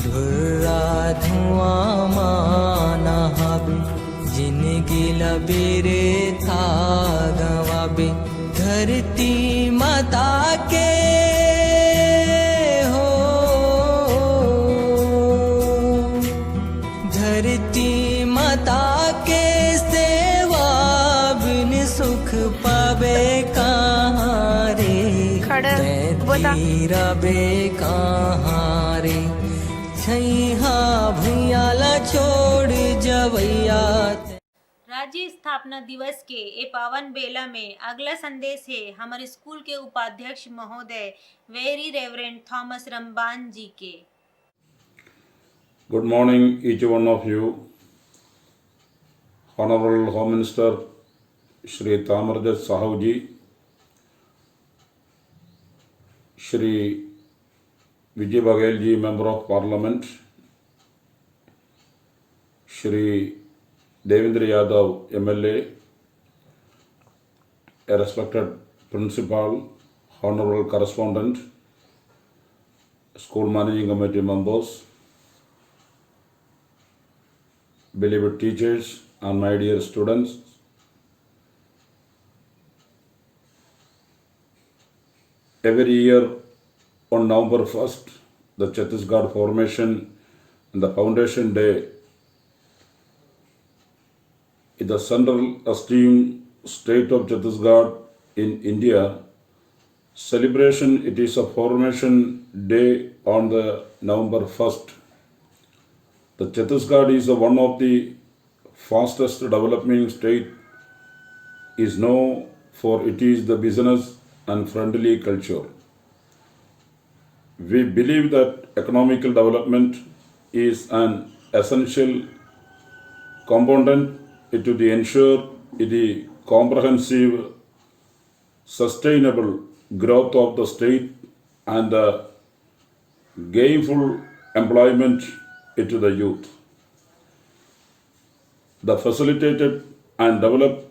धुर्रा धुआं माना हबे जिंदगी लबेरे था गवाबे। धरती माता के हो, धरती माता के सुख पावे कहाँ रे तैती रबे कहाँ रे छैहा भैयाला छोड़ जवैया। राज्य स्थापना दिवस के ए पावन बेला में अगला संदेश है हमारे स्कूल के उपाध्यक्ष महोदय वेरी रेवरेंड थॉमस रंबान जी के। Good morning, each one of you. Honorable Home Minister Shri Tamarjat Sahu ji, Shri Vijay Baghel ji, Member of Parliament, Shri Devendra Yadav, MLA, a respected Principal, Honorable Correspondent, School Managing Committee members, beloved teachers and my dear students, every year on November 1st, the Chhattisgarh Formation and the Foundation Day in the central esteemed state of Chhattisgarh in India. Celebration, it is a Formation Day on the November 1st. The Chhattisgarh is one of the fastest developing state, is known for it is the business and friendly culture. We believe that economical development is an essential component to the ensure the comprehensive, sustainable growth of the state and the gainful employment to the youth. The facilitated and developed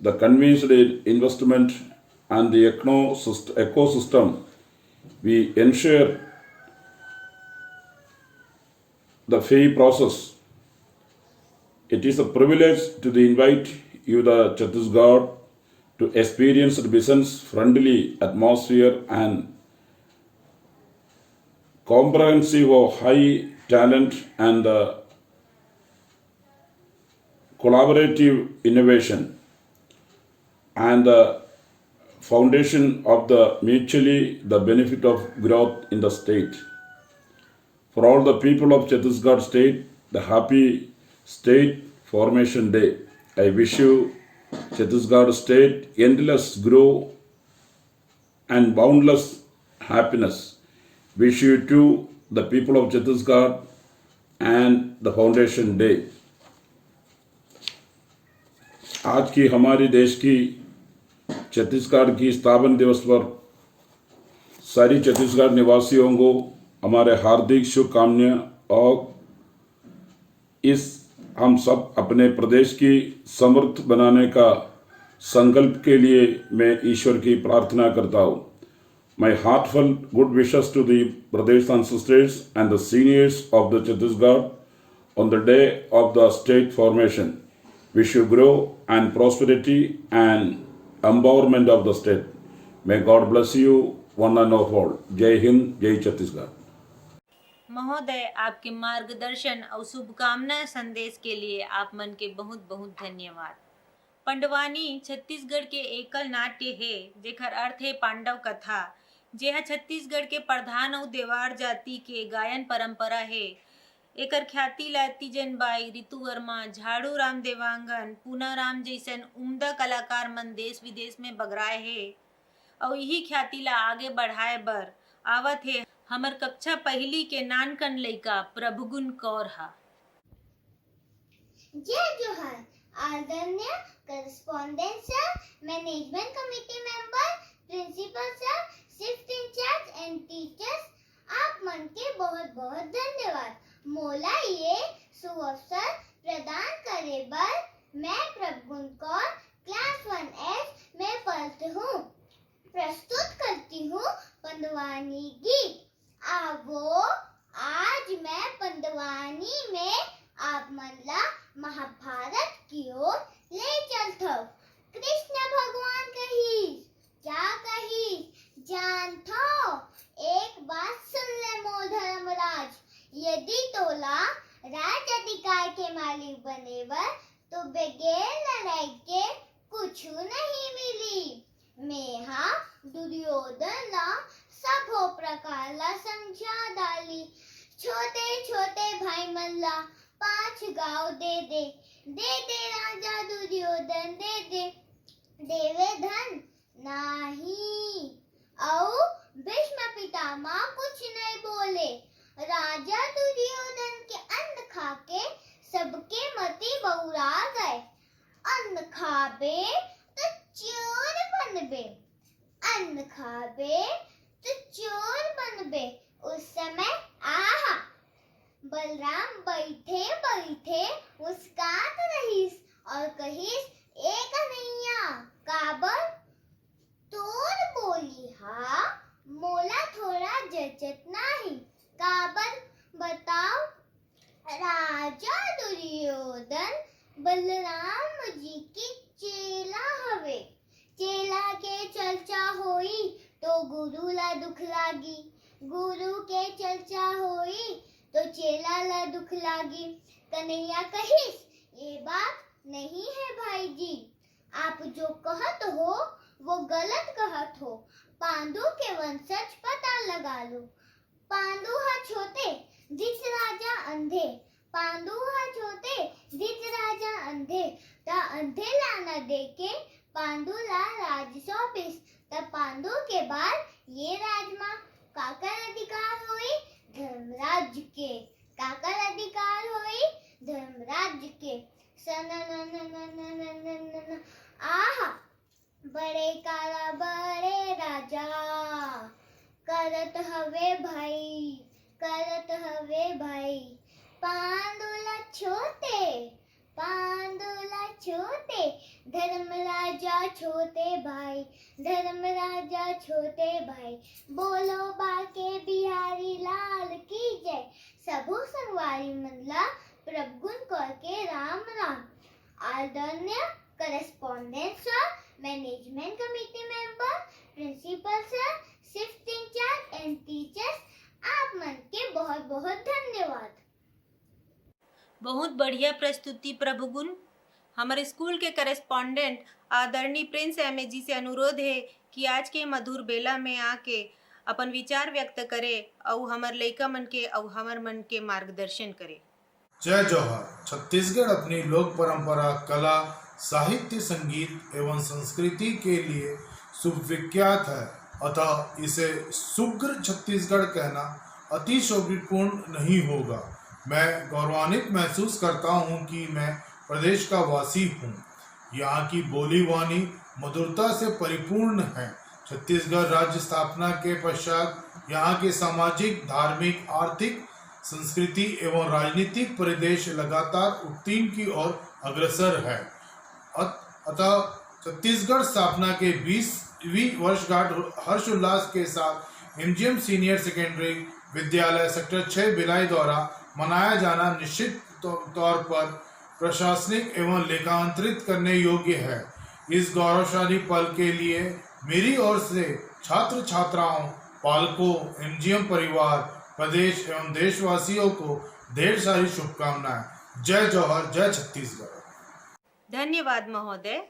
the convinced investment and the ecosystem. We ensure the fair process. It is a privilege to invite you the Chhattisgarh to experience the business friendly atmosphere and comprehensive of high talent and collaborative innovation and the foundation of the mutually the benefit of growth in the state. For all the people of Chhattisgarh state, the happy State Formation Day. I wish you Chhattisgarh state endless growth and boundless happiness. Wish you too the people of Chhattisgarh and the Foundation Day. आज की हमारी देश की छत्तीसगढ़ की स्थापना दिवस पर सारी छत्तीसगढ़ निवासियों को हमारे हार्दिक शुभकामनाएं और इस हम सब अपने प्रदेश की समृद्ध बनाने का संकल्प के लिए मैं ईश्वर की प्रार्थना करता हूँ। My heartfelt good wishes to the Pradesh ancestors and the seniors of the Chhattisgarh on the day of the state formation. Wish you grow and prosperity and empowerment of the state. May God bless you, one and all. Jai Hind, Jai Chhattisgarh. महोदय, आपके मार्गदर्शन और शुभकामना संदेश के लिए आप मन के बहुत बहुत धन्यवाद। पंडवानी छत्तीसगढ़ के एकल नाट्य है जेकर अर्थ है पांडव कथा, जेहा छत्तीसगढ़ के प्रधान और देवार जाति के गायन परंपरा है। एकर ख्याति ला तीजन बाई, रितु वर्मा, झाड़ू राम देवांगन, पूना राम जैसन उम्दा कलाकार मन देश विदेश में बगराए है और यही ख्याति ला आगे बढ़ाए बर आवत है हमर कक्षा पहली के नानकन लइका प्रभुगुण कौर हा। जय जोहार आदरणीय correspondent sir, management committee member, principal sir, shift incharge and teachers, आप मन के बहुत बहुत धन्यवाद। मोला ये सुअवसर प्रदान करे बर मैं प्रभुगुण कौर क्लास 1S में पढ़ती हूँ। प्रस्तुत करती हूँ पंडवानी गीत। आवो आज मैं पंडवानी में आप मन ला महाभारत की ओर ले चलत हूँ। कृष्ण भगवान कही क्या कही जानथो, एक बात सुन ले मोर धर्मराज, यदि तोला राज अधिकार के मालिक बने बर तो बगैर लड़ाई के कुछ नहीं दुर्योधन ला सब हो प्रकार ला समझा डाली। छोटे छोटे भाई मन ला 5 गाँव दे दे, दे दे राजा दुर्योधन दे दे, देवे धन नाही। औ भीष्म पितामह कुछ नहीं बोले। राजा दुर्योधन के अन्न खाके सबके मति बौरा गए। अन्न खाबे तो चोर बनबे, अन्न खाबे तो चोर बनबे। उस समय आहा बलराम बैठे बैठे मुस्कात रहीस और कहीस, एक कन्हैया काबर तोर बोली हा मोला थोड़ा जचत नाही। काबर बताओ। राजा दुर्योधन बलराम जी की चेला हवे। चेला के चर्चा होई तो गुरु ला दुख लागी, गुरु के चर्चा होई तो चेला ला दुख लागी। कन्हैया कहिस, ये बात नहीं है भाई जी, आप जो कहत हो वो गलत कहत हो। पांडु के वंशज पता लगा लो। पांडु हा छोटे धिच राजा अंधे, पांडु हा छोटे धिच राजा अंधे। ता अंधे लाना देके पांडु ला राज सौंपिस। तब पांडु के बाद ये राजमा काकर अधिकार होई धर्मराज के, काकर अधिकार होई धर्मराज के। आहा बड़े काला बड़े राजा करत हवे भाई, करत हवे भाई। पांडुला छोटे, पांडुला छोटे, धर्मराजा छोटे भाई, धर्मराजा छोटे भाई। बोलो बाके बिहारी लाल की जय। सबो संगवारी मनला प्रभु गुण कर के राम राम। आदरणीय correspondent sir, management committee member, principal sir, shift incharge and teachers, आप मन के बहुत बहुत धन्यवाद। बहुत बढ़िया प्रस्तुति प्रभुगुण। हमारे स्कूल के करेस्पॉन्डेंट आदरणीय प्रिंस एम जी से अनुरोध है कि आज के मधुर बेला में आके अपन विचार व्यक्त करे और हमार लइका मन के और हमार मन के मार्गदर्शन करे। जय जौहर। छत्तीसगढ़ अपनी लोक परंपरा, कला, साहित्य, संगीत एवं संस्कृति के लिए सुविख्यात है, अतः इसे सुग्र छत्तीसगढ़ कहना अति शोभितपूर्ण नहीं होगा। मैं गौरवान्वित महसूस करता हूँ कि मैं प्रदेश का वासी हूँ। यहाँ की बोली वाणी मधुरता से परिपूर्ण है। छत्तीसगढ़ राज्य स्थापना के पश्चात यहाँ के सामाजिक, धार्मिक, आर्थिक, संस्कृति एवं राजनीतिक परिदृश्य लगातार उत्तीर्ण की ओर अग्रसर है। अतः छत्तीसगढ़ स्थापना के 20वीं वर्षगांठ हर्षोल्लास के साथ एमजीएम सीनियर सेकेंडरी विद्यालय सेक्टर 6 भिलाई द्वारा मनाया जाना निश्चित तौर पर प्रशासनिक एवं लेखांतरित करने योग्य है। इस गौरवशाली पल के लिए मेरी ओर से छात्र छात्राओं, पालकों, एमजीएम परिवार, प्रदेश एवं देशवासियों को ढेर सारी शुभकामनाएं। जय जौहर, जय छत्तीसगढ़। धन्यवाद महोदय।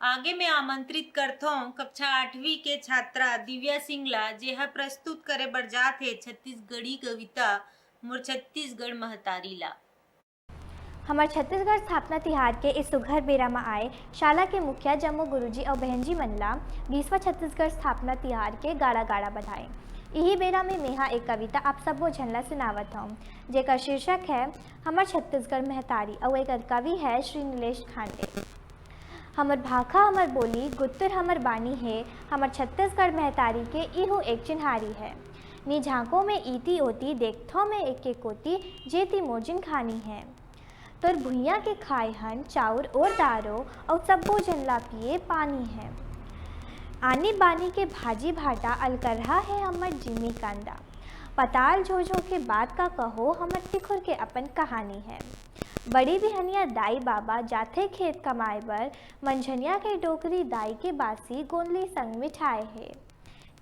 आगे मैं आमंत्रित करता हूँ कक्षा 8वीं के छात्रा दिव्या सिंगला, जेहा प्रस्तुत करे बर जात है छत्तीसगढ़ी कविता मोर छत्तीसगढ़ महतारी ला। हमार छत्तीसगढ़ स्थापना तिहार के इस सुघर बेरा में आए शाला के मुखिया जम्मू गुरुजी और बहन जी मनला 20वां छत्तीसगढ़ स्थापना तिहार के गाड़ा गाड़ा बधाई। यही बेरा में मेहा एक कविता आप सबो झनला सुनावत हूँ, जेकर शीर्षक है हमार छत्तीसगढ़ महतारी और एक कवि है श्री नीलेश खांडे। हमर भाखा हमर बोली गुत्तर हमर बानी है, हमर छत्तीसगढ़ महतारी के इहू एक चिन्हारी है। नी झांकों में ईती ओती देखथों में एक एक कोती, जेती मोजिन खानी है। तोर भुइयाँ के खाए हन चाउर और दारो और सबो जनला पिए पानी है। आनी बानी के भाजी भाटा अलकरहा है हमर जिमी कांदा। पताल झोझो के बात का कहो हमर तिखुर के अपन कहानी है। बड़ी बिहनिया दाई बाबा जाथे खेत कमाए बर, मंझनिया के डोकरी दाई के बासी गोंदली संग मिठाए है।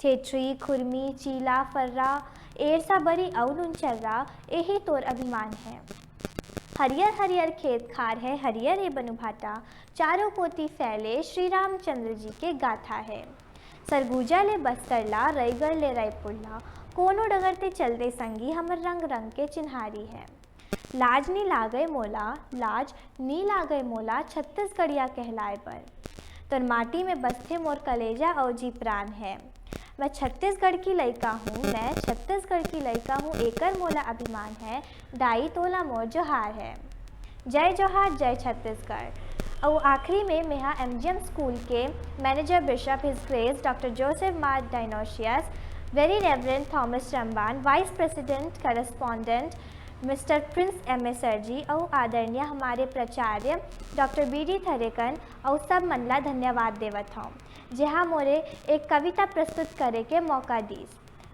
ठेठरी खुरमी चीला फर्रा एरसा बरी और नुनचर्रा यही तोर अभिमान है। हरियर हरियर खेत खार है हरियर है बनु भाटा, चारों कोती फैले श्री रामचंद्र जी के गाथा है। सरगुजा ले बस्तरला रायगढ़ ले रायपुरला कोनो डगरते चलते संगी हमर रंग रंग के चिन्हारी है। लाज नी लागय मोला, लाज नी लागय मोला, छत्तीसगढ़िया कहलाए पर तोर माटी में बसथे मोर कलेजा और जी प्राण है। मैं छत्तीसगढ़ की लड़का हूँ, मैं छत्तीसगढ़ की लड़का हूँ, एकर मोला अभिमान है, दाई तोला मोर जोहार है। जय जोहार, जय छत्तीसगढ़। और आखिरी में मेहा MGM स्कूल के manager bishop his grace doctor Joseph Mar Dionysius, very reverend Thomas Ramban, vice president correspondent mister Prince M.A. सरजी और आदरणीय हमारे प्राचार्य डॉक्टर BD थरेकन और सब मनला धन्यवाद देवत हूँ जहाँ मोरे एक कविता प्रस्तुत करे के मौका दीस।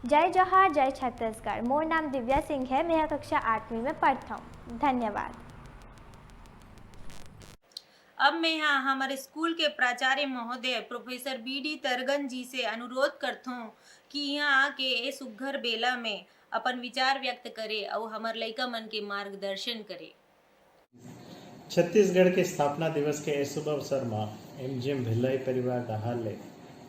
जय जोहार, जय छत्तीसगढ़। मोर नाम दिव्या सिंह है, मैं कक्षा 8वीं में पढ़ता हूँ। धन्यवाद। अब मैं यहाँ हमारे स्कूल के प्राचार्य महोदय प्रोफेसर BD तरगन जी से अनुरोध करता हूँ कि यहाँ आके ए सुघर बेला में अपन विचार व्यक्त करे और हमार लइका मन के मार्गदर्शन करे। छत्तीसगढ़ के स्थापना दिवस के ए शुभ अवसर में MGM भिलाई परिवार डहार ले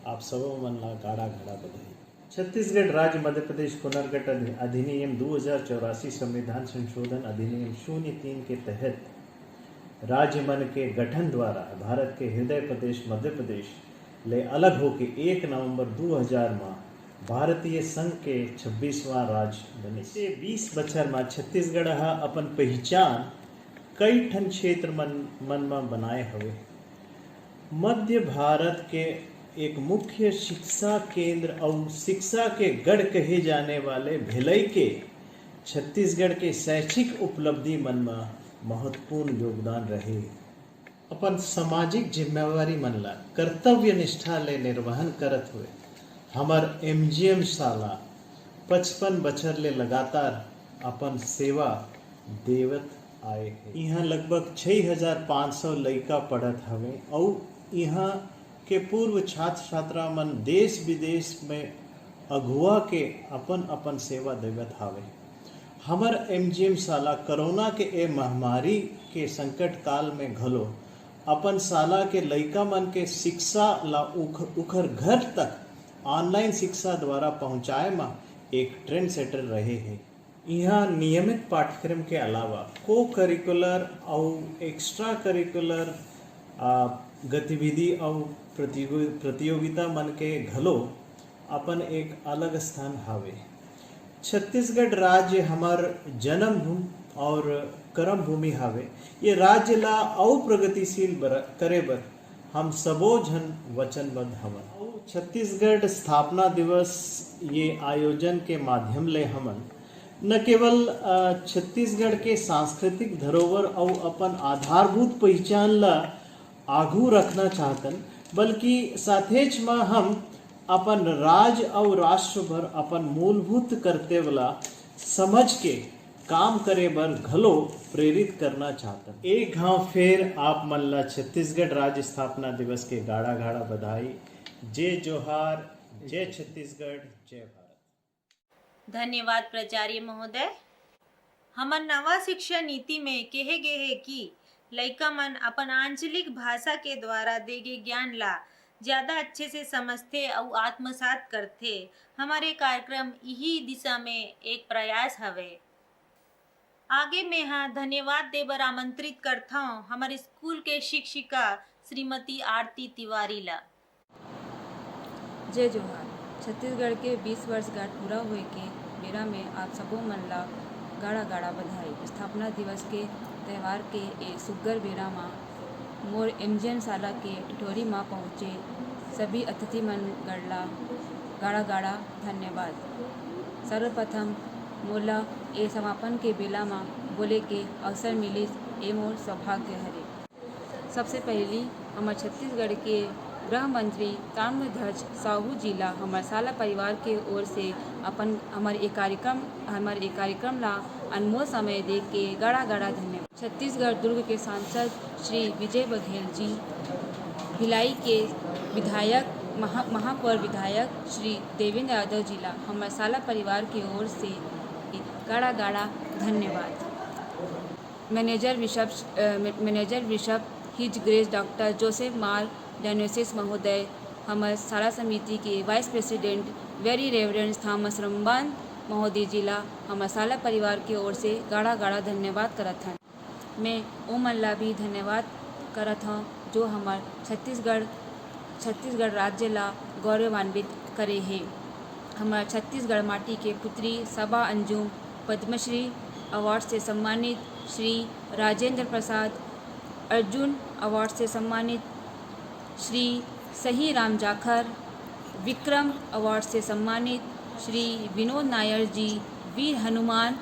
आप सबों मन ला गाड़ा घड़ा बधाई। छत्तीसगढ़ राज्य मध्य प्रदेश पुनर्गठन अधिनियम 2084 संविधान संशोधन अधिनियम 03 के तहत राज्य मन के गठन द्वारा भारत के हृदय प्रदेश मध्य प्रदेश ले अलग होके 1 नवंबर 2000 में भारतीय संघ के 26वां राज्य बने। से 20 बछर में छत्तीसगढ़ अपन पहचान कई ठन क्षेत्र मन में बनाए हुए। मध्य भारत के एक मुख्य शिक्षा केंद्र और शिक्षा के गढ़ कहे जाने वाले भिलाई के छत्तीसगढ़ के शैक्षिक उपलब्धि मन में महत्वपूर्ण योगदान रहे। अपन सामाजिक जिम्मेवारी मन ला कर्तव्य निष्ठा ले निर्वहन करत हुए हमार MGM शाला 55 बछर ले लगातार अपन सेवा देवत आए हैं। यहाँ लगभग 6500 लड़का पढ़त हवे और यहाँ के पूर्व छात्र छात्रा मन देश विदेश में अगुआ के अपन अपन सेवा देवत हवे। हमार MGM शाला कोरोना के ए महामारी के संकट काल में घलो अपन शाला के लड़का मन के शिक्षा ला उखर घर तक ऑनलाइन शिक्षा द्वारा पहुँचाए में एक ट्रेंड सेटर रहे हैं। यहाँ नियमित पाठ्यक्रम के अलावा को करिकुलर और एक्स्ट्रा करिकुलर गतिविधि और प्रतियोगिता मन के घलो अपन एक अलग स्थान हावे। छत्तीसगढ़ राज्य हमार जन्म भूमि और कर्म भूमि हावे। ये राज्य ला और प्रगतिशील करे बर हम सबो झन वचनबद्ध हवन। और छत्तीसगढ़ स्थापना दिवस ये आयोजन के माध्यम ले हमन न केवल छत्तीसगढ़ के सांस्कृतिक धरोहर और अपन आधारभूत पहचान ला आगू रखना चाहतन, बल्कि साथेच में हम अपन राज्य और राष्ट्र भर अपन मूलभूत कर्तव्य ला समझ के काम करे बर घलो प्रेरित करना चाहतन। एक घाव फिर आप मन ला छत्तीसगढ़ राज्य स्थापना दिवस के गाड़ा गाड़ा बधाई। जय जोहार, जय छत्तीसगढ़, जय भारत। धन्यवाद प्राचार्य महोदय। हमार नवा शिक्षा नीति में कहे गए है कि लइका मन अपन आंचलिक भाषा के द्वारा देगे ज्ञान ला ज्यादा अच्छे से समझते और आत्मसात करते। हमारे कार्यक्रम यही दिशा में एक प्रयास हवे। आगे में हाँ धन्यवाद देबर आमंत्रित करता हूँ हमारे स्कूल के शिक्षिका श्रीमती आरती तिवारी ला। जय जोहार। छत्तीसगढ़ के 20 वर्षगांठ पूरा हुए के बेरा में आप सबों मन ला गाड़ा गाड़ा बधाई। स्थापना दिवस के त्यौहार के एक सुग्घर बेरा में मोर MGM शाला के टिटोरी माँ पहुँचे सभी अतिथि मन गढ़ला गाड़ा गाड़ा धन्यवाद। सर्वप्रथम मोला ए समापन के बेला में बोले के अवसर मिले ए मोर सौभाग्य हरे। सबसे पहली हमारे छत्तीसगढ़ के गृह मंत्री ताम्रध्वज साहू जिला हमारे शाला परिवार के ओर से अपन हमारे एक कार्यक्रम ला अनमोल समय दे के गाड़ा गाड़ा धन्यवाद। छत्तीसगढ़ दुर्ग के सांसद श्री विजय बघेल जी, भिलाई के विधायक महापौर विधायक श्री देवेंद्र यादव जिला हमारे शाला परिवार की ओर से गाड़ा गाड़ा धन्यवाद। Manager bishop his grace doctor Joseph Mar Dionysius महोदय हमारे शाला समिति के vice president very reverend Thomas Ramban महोदय जिला हमारे शाला परिवार की ओर से गाढ़ा गाढ़ा धन्यवाद करत हन। मैं ओ मल्ला भी धन्यवाद करत हूँ जो हमार छत्तीसगढ़ राज्य ला गौरवान्वित करे है। हमारे छत्तीसगढ़ माटी के पुत्री सबा अंजुम पद्मश्री अवार्ड से सम्मानित, श्री राजेंद्र प्रसाद अर्जुन अवार्ड से सम्मानित, श्री सही राम जाखर विक्रम अवार्ड से सम्मानित, श्री विनोद नायर जी वीर हनुमान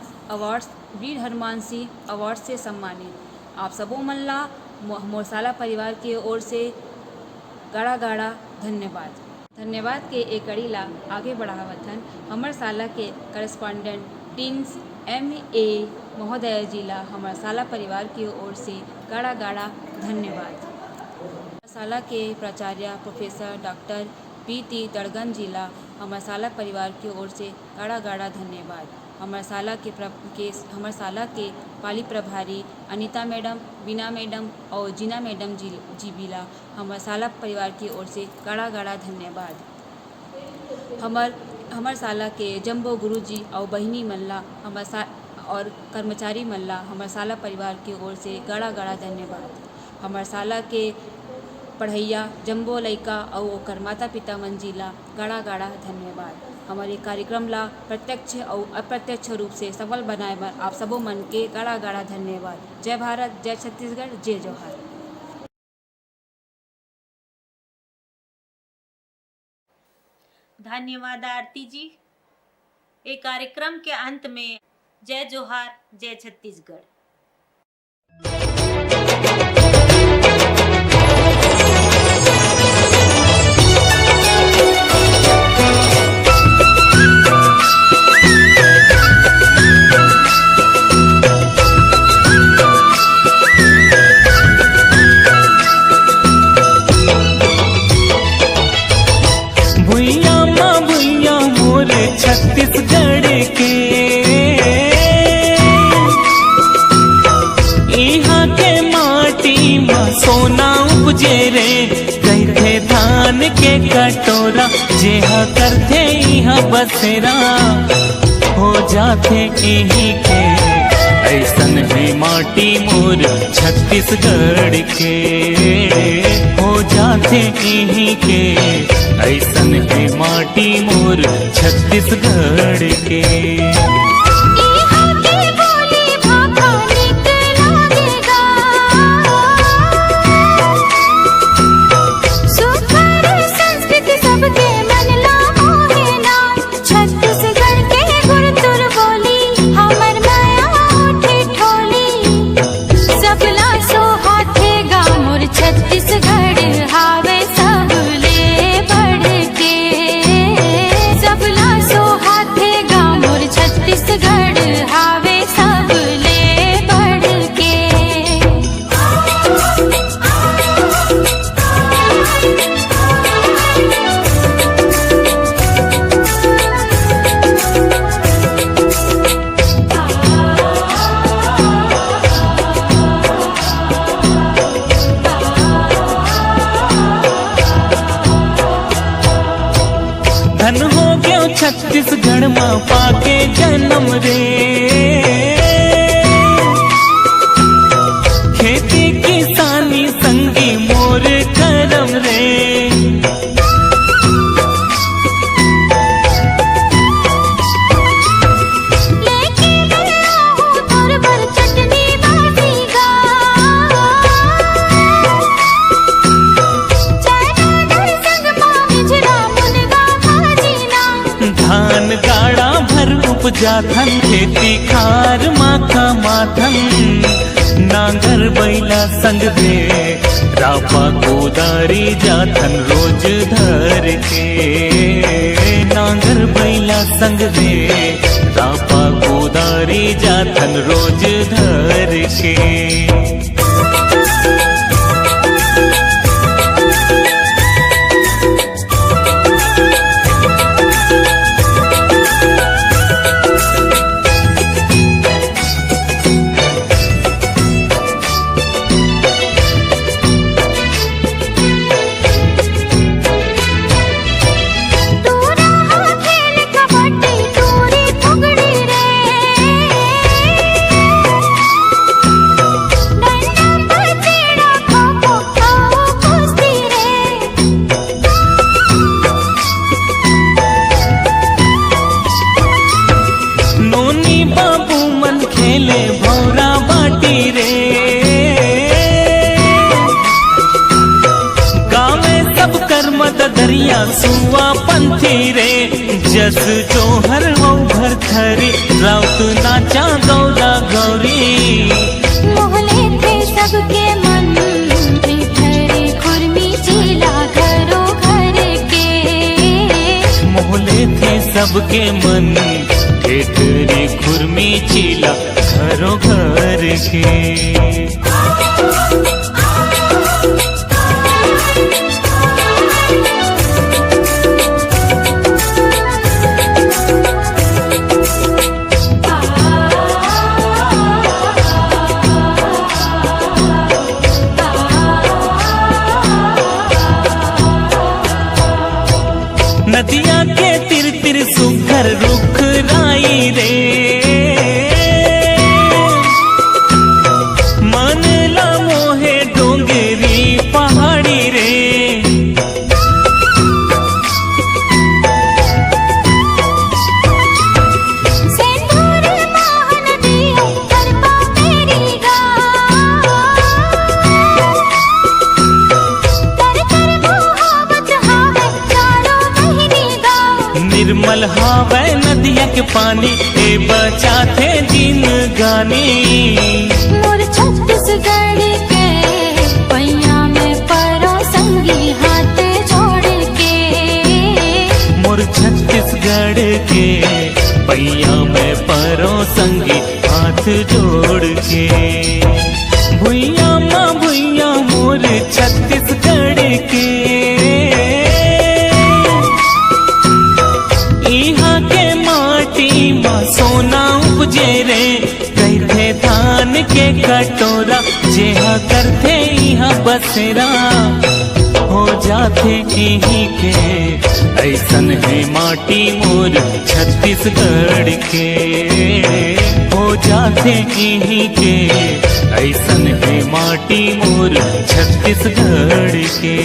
सिंह अवार्ड से सम्मानित। आप सबों मल्ला मोर शाला परिवार की ओर से गाढ़ा गाढ़ा धन्यवाद के एक कड़ी ला आगे बढ़ावथन हमार शाला के करस्पॉन्डेंट टीन्स MA महोदय जिला हमार शाला परिवार की ओर से गाढ़ा गाढ़ा धन्यवाद। शाला के प्राचार्य प्रोफेसर डॉक्टर PT तड़गन जिला हमार शाला परिवार की ओर से गाढ़ा गाढ़ा धन्यवाद। हमार शाला के पाली प्रभारी अनीता मैडम, बीना मैडम और जीना मैडम जी बिला हमार शाला परिवार की ओर से गाढ़ा गाढ़ा धन्यवाद। हमार शाला के जम्बो गुरुजी और बहिनी मल्ला और कर्मचारी मल्ला हमार शाला परिवार की ओर से गाढ़ा गाढ़ा धन्यवाद। हमार शाला के पढ़ैया जम्बो लइका और ओकर माता पिता मंजिला गाढ़ा गाढ़ा धन्यवाद। हमारे कार्यक्रम ला प्रत्यक्ष और अप्रत्यक्ष रूप से सफल बनाए बर आप सबों मन के गाढ़ा गाढ़ा धन्यवाद। जय भारत, जय छत्तीसगढ़, जय जोहार। धन्यवाद आरती जी। एक कार्यक्रम के अंत में जय जोहार, जय छत्तीसगढ़। छत्तीसगढ़ के यहाँ के माटी में सोना उपजे रे, कहते धान के कटोरा जेहा करते यहाँ बसेरा हो जाते यहीं के। ऐसन है माटी मोर छत्तीसगढ़ के हो जाते यहीं के। ऐसन है माटी मोर छत्तीसगढ़ के। धन हो गयो छत्तीसगढ़ माँ पाके जन्म रे, खेती किसानी संगी मोर करम रे। उपजाथन खेती खार माखा माथन, नांगर बैला संग दे रापा कोदारी जाथन रोज धर के। नांगर बैला संग दे रापा कोदारी जाथन रोज धर के। कर मत दरिया सुआ पंथी रे जस जोहर हो भर थरी राउत नाचा गौरा गौरी मोहले थे सबके मन ठहरे खुरमी चीला घरों घर के मोहले थे सबके मन ठेठरी खुरमी चीला घरों घर के नदिया के तिर तिर सुघर रुख राई रे मन ला मोहे डोंगरी पहाड़ी रे सिंदूर मोहन दियो करपा तेरी गा कर कर मोहब्बत हावे चारों महीने गा निर्मल हावै नदिया के पानी ए बचा थे दिन गानी मोर छत्तीसगढ़ के पैया में परो संगी हाथ जोड़ के मोर छत्तीसगढ़ के पैया में परो संगी हाथ जोड़ के भुइया माँ भुइया मोर छत्तीसगढ़ के यहाँ के माटी माँ सोना उपजे रे कहते धान के कटोरा जेहा करते यहाँ बसेरा हो जाते यहीं के ऐसन है माटी मोर छत्तीसगढ़ के हो जाते यहीं के ऐसन है माटी मोर छत्तीसगढ़ के